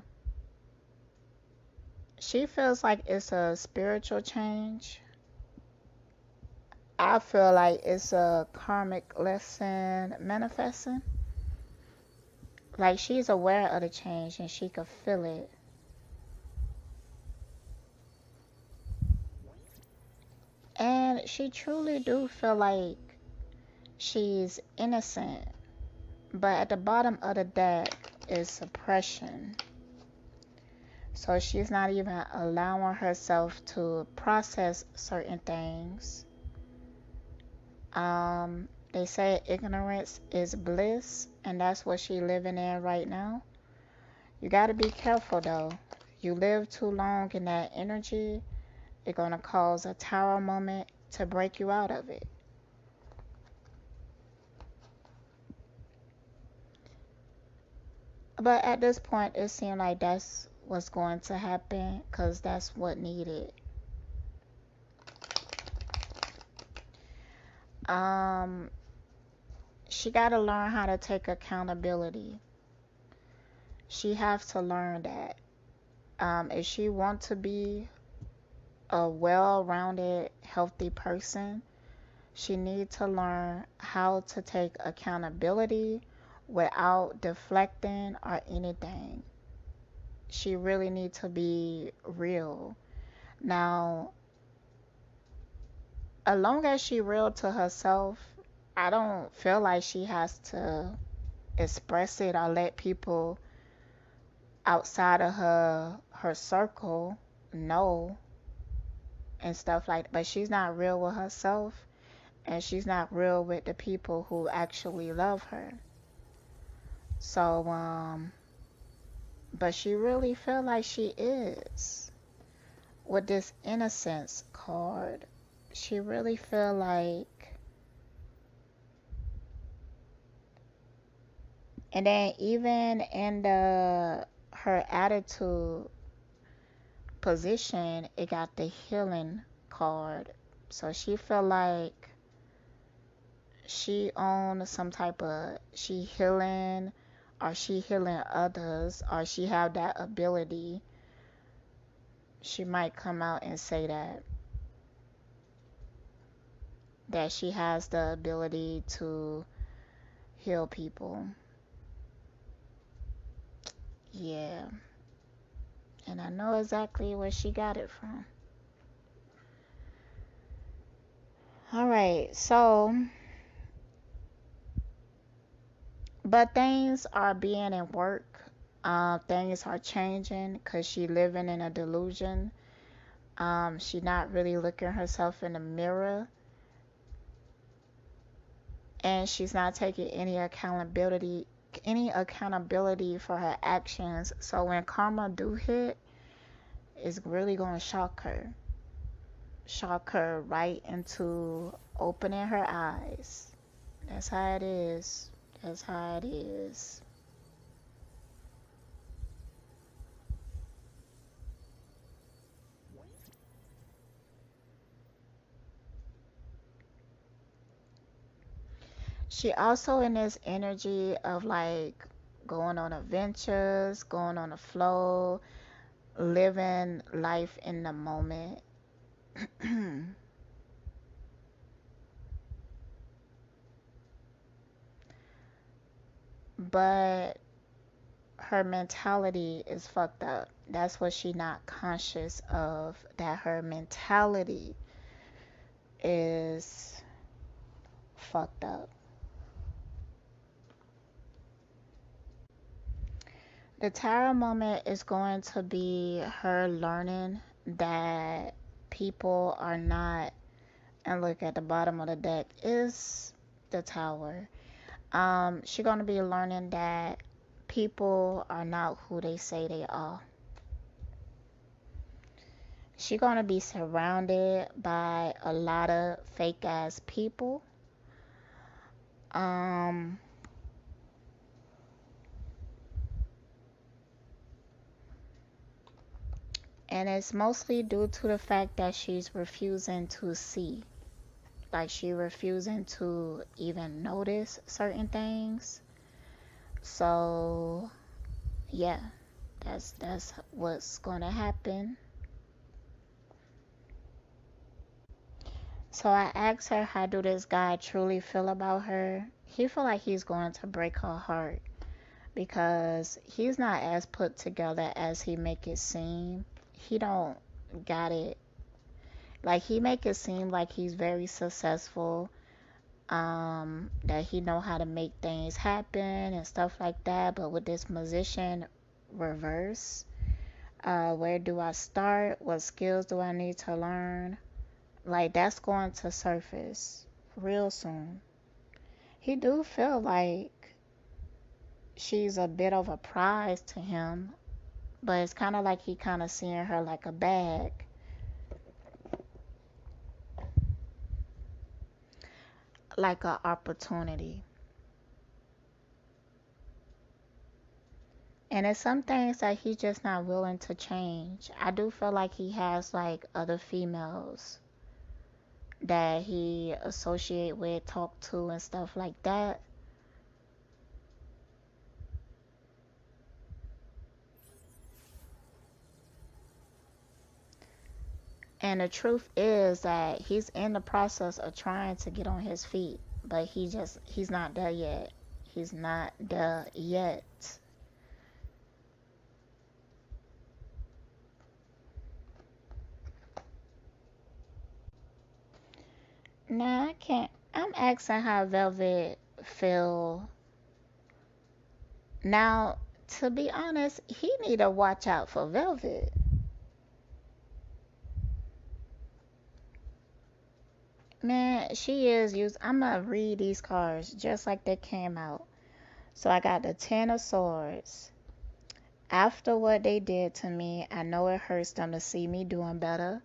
she feels like it's a spiritual change. I feel like it's a karmic lesson manifesting. Like she's aware of the change and she could feel it. And she truly do feel like she's innocent. But at the bottom of the deck is suppression. So she's not even allowing herself to process certain things. They say ignorance is bliss, and that's what she's living in right now. You gotta be careful though. You live too long in that energy, it's gonna cause a tower moment to break you out of it. But at this point, it seemed like that's what's going to happen because that's what needed. Um, she got to learn how to take accountability. She has to learn that. If she wants to be a well-rounded, healthy person, she needs to learn how to take accountability without deflecting or anything. She really needs to be real. Now, as long as she real to herself, I don't feel like she has to express it or let people outside of her circle know and stuff like that. But she's not real with herself and she's not real with the people who actually love her. So but she really feel like she is with this innocence card. She really feel like, and then even in the her attitude position, it got the healing card. So she feel like she owns some type of, she healing or she healing others or she have that ability. She might come out and say that she has the ability to heal people. Yeah. And I know exactly where she got it from. Alright, so, but things are being in work. Things are changing because she living in a delusion. She not really looking herself in the mirror. And she's not taking any accountability for her actions. So when karma do hit, it's really gonna shock her right into opening her eyes. That's how it is. That's how it is. She also in this energy of like going on adventures, going on the flow, living life in the moment. But her mentality is fucked up. That's what she not conscious of, that her mentality is fucked up. The Tara moment is going to be her learning that people are not, and look at the bottom of the deck is the Tower. She's gonna be learning that people are not who they say they are. She's gonna be surrounded by a lot of fake ass people. Um, and it's mostly due to the fact that she's refusing to see. Like she refusing to even notice certain things. So yeah, that's what's gonna happen. So I asked her, how do this guy truly feel about her? He feel like he's going to break her heart because he's not as put together as he make it seem. He don't got it. Like he make it seem like he's very successful, that he know how to make things happen and stuff like that. But with this musician reverse, where do I start? What skills do I need to learn? Like that's going to surface real soon. He do feel like she's a bit of a prize to him, but it's kind of like he kind of seeing her like a bag, like a opportunity. And it's some things that he's just not willing to change. I do feel like he has like other females that he associate with, talk to, and stuff like that. And the truth is that he's in the process of trying to get on his feet, but he's not there yet. He's not there yet. Now I can't. I'm asking how Velvet feel. Now, to be honest, he need to watch out for Velvet. Man, she is used. I'm gonna read these cards just like they came out. So I got the Ten of Swords. After what they did to me, I know it hurts them to see me doing better.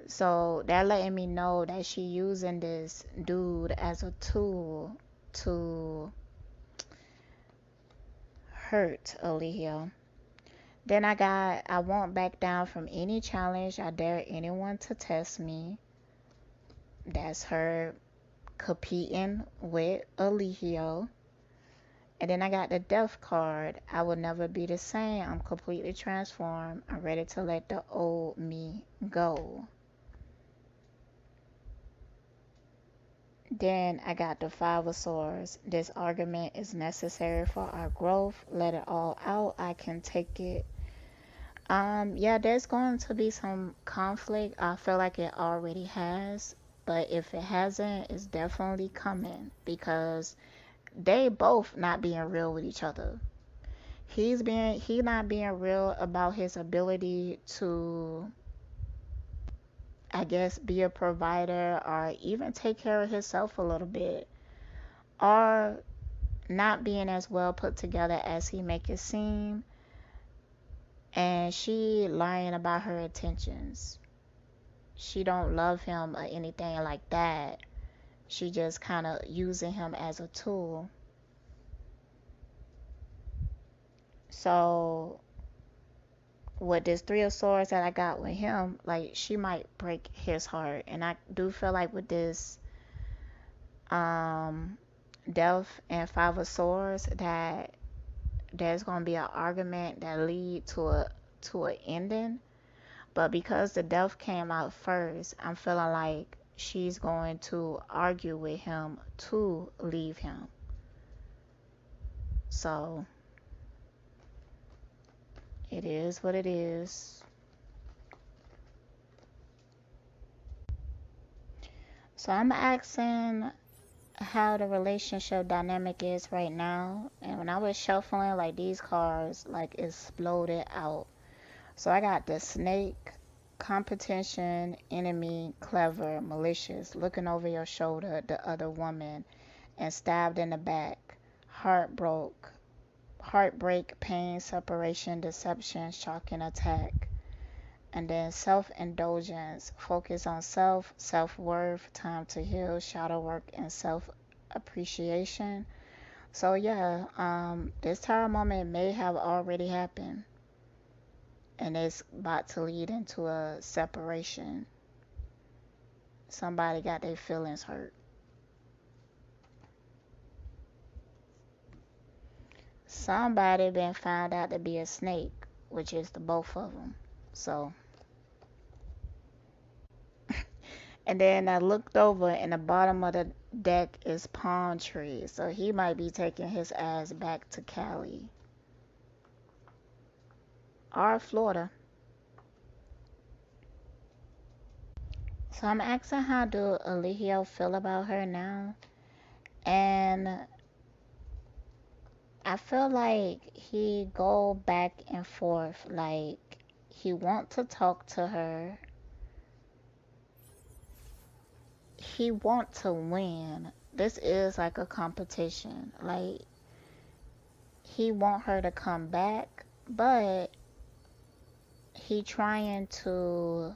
So they're letting me know that she using this dude as a tool to hurt Aaliyah. Then I won't back down from any challenge. I dare anyone to test me. That's her competing with Aaliyah. And then I got the death card. I will never be the same. I'm completely transformed. I'm ready to let the old me go. Then I got the Five of Swords. This argument is necessary for our growth. Let it all out. I can take it. Yeah, there's going to be some conflict. I feel like it already has. But if it hasn't, it's definitely coming because they both not being real with each other. He not being real about his ability to, I guess, be a provider or even take care of himself a little bit, or not being as well put together as he make it seem, and she lying about her intentions. She don't love him or anything like that. She just kind of using him as a tool. So with this Three of Swords that I got with him, like she might break his heart. And I do feel like with this um Death and Five of Swords, that there's gonna be an argument that lead to an ending. But because the death came out first, I'm feeling like she's going to argue with him to leave him. So it is what it is. So I'm asking how the relationship dynamic is right now. And when I was shuffling, like these cards like exploded out. So I got the snake, competition, enemy, clever, malicious, looking over your shoulder, the other woman, and stabbed in the back, heartbreak, pain, separation, deception, shocking attack. And then self-indulgence, focus on self-worth, time to heal, shadow work, and self-appreciation. So yeah, this tower moment may have already happened, and it's about to lead into a separation. Somebody got their feelings hurt. Somebody been found out to be a snake, which is the both of them. So, and then I looked over, and the bottom of the deck is palm trees. So he might be taking his ass back to Cali or Florida. So I'm asking, how do Eligio feel about her now? And I feel like he go back and forth. Like he want to talk to her. He want to win. This is like a competition. Like he want her to come back, but he trying to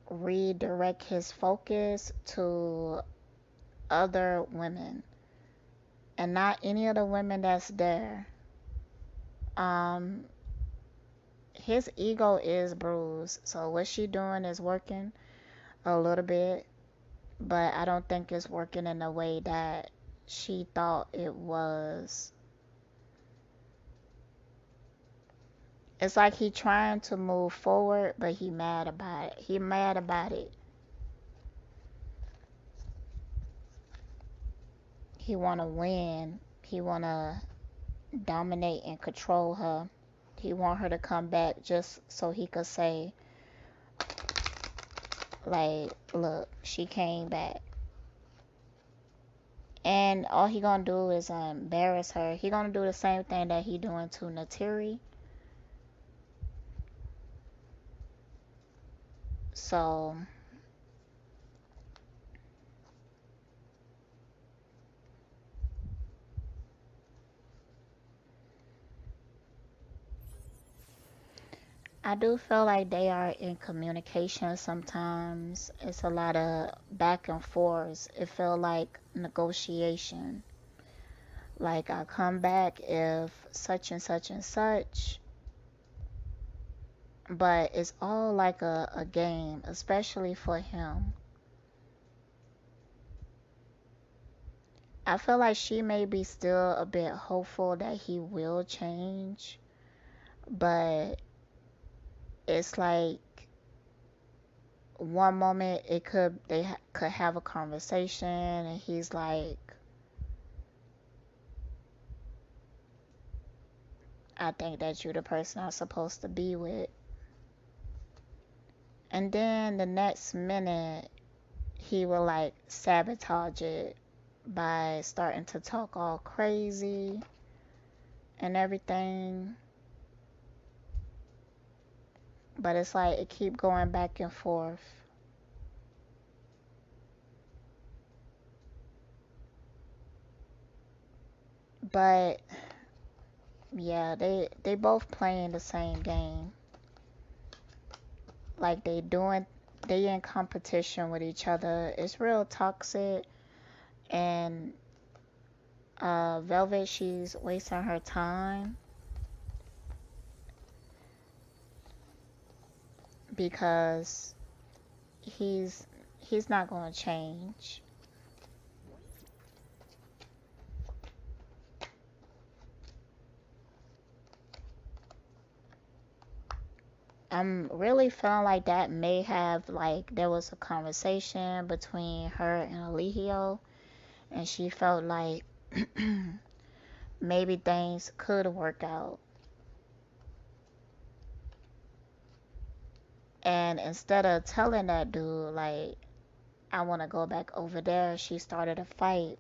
redirect his focus to other women and not any of the women that's there. Um, his ego is bruised, so what she doing is working a little bit, but I don't think it's working in the way that she thought it was. It's like he trying to move forward, but he mad about it. He mad about it. He wanna win. He wanna dominate and control her. He want her to come back just so he could say, like, look, she came back. And all he gonna do is embarrass her. He gonna do the same thing that he doing to Neytiri. So I do feel like they are in communication sometimes. It's a lot of back and forth. It feel like negotiation. Like I come back if such and such and such, but it's all like a game, especially for him. I feel like she may be still a bit hopeful that he will change, but it's like one moment could have a conversation and he's like, I think that you're the person I'm supposed to be with. And then the next minute he will like sabotage it by starting to talk all crazy and everything. But it's like it keep going back and forth. But yeah, they both playing the same game. Like they in competition with each other. It's real toxic, and Velvet, she's wasting her time because he's he's not going to change. I'm really feeling like that may have, like, there was a conversation between her and Alihio, and she felt like maybe things could work out. And instead of telling that dude, like, I want to go back over there, she started a fight.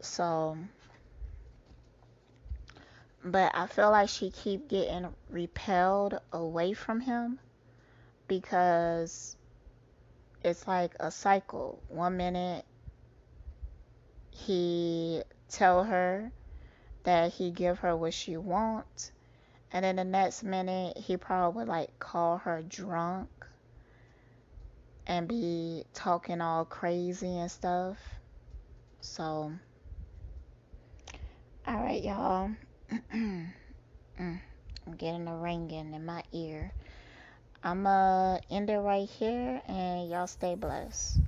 So, but I feel like she keep getting repelled away from him because it's like a cycle. One minute he tell her that he give her what she wants, and then the next minute he probably would like call her drunk and be talking all crazy and stuff. So, all right, y'all. I'm getting a ringing in my ear. I'ma end it right here, and y'all stay blessed.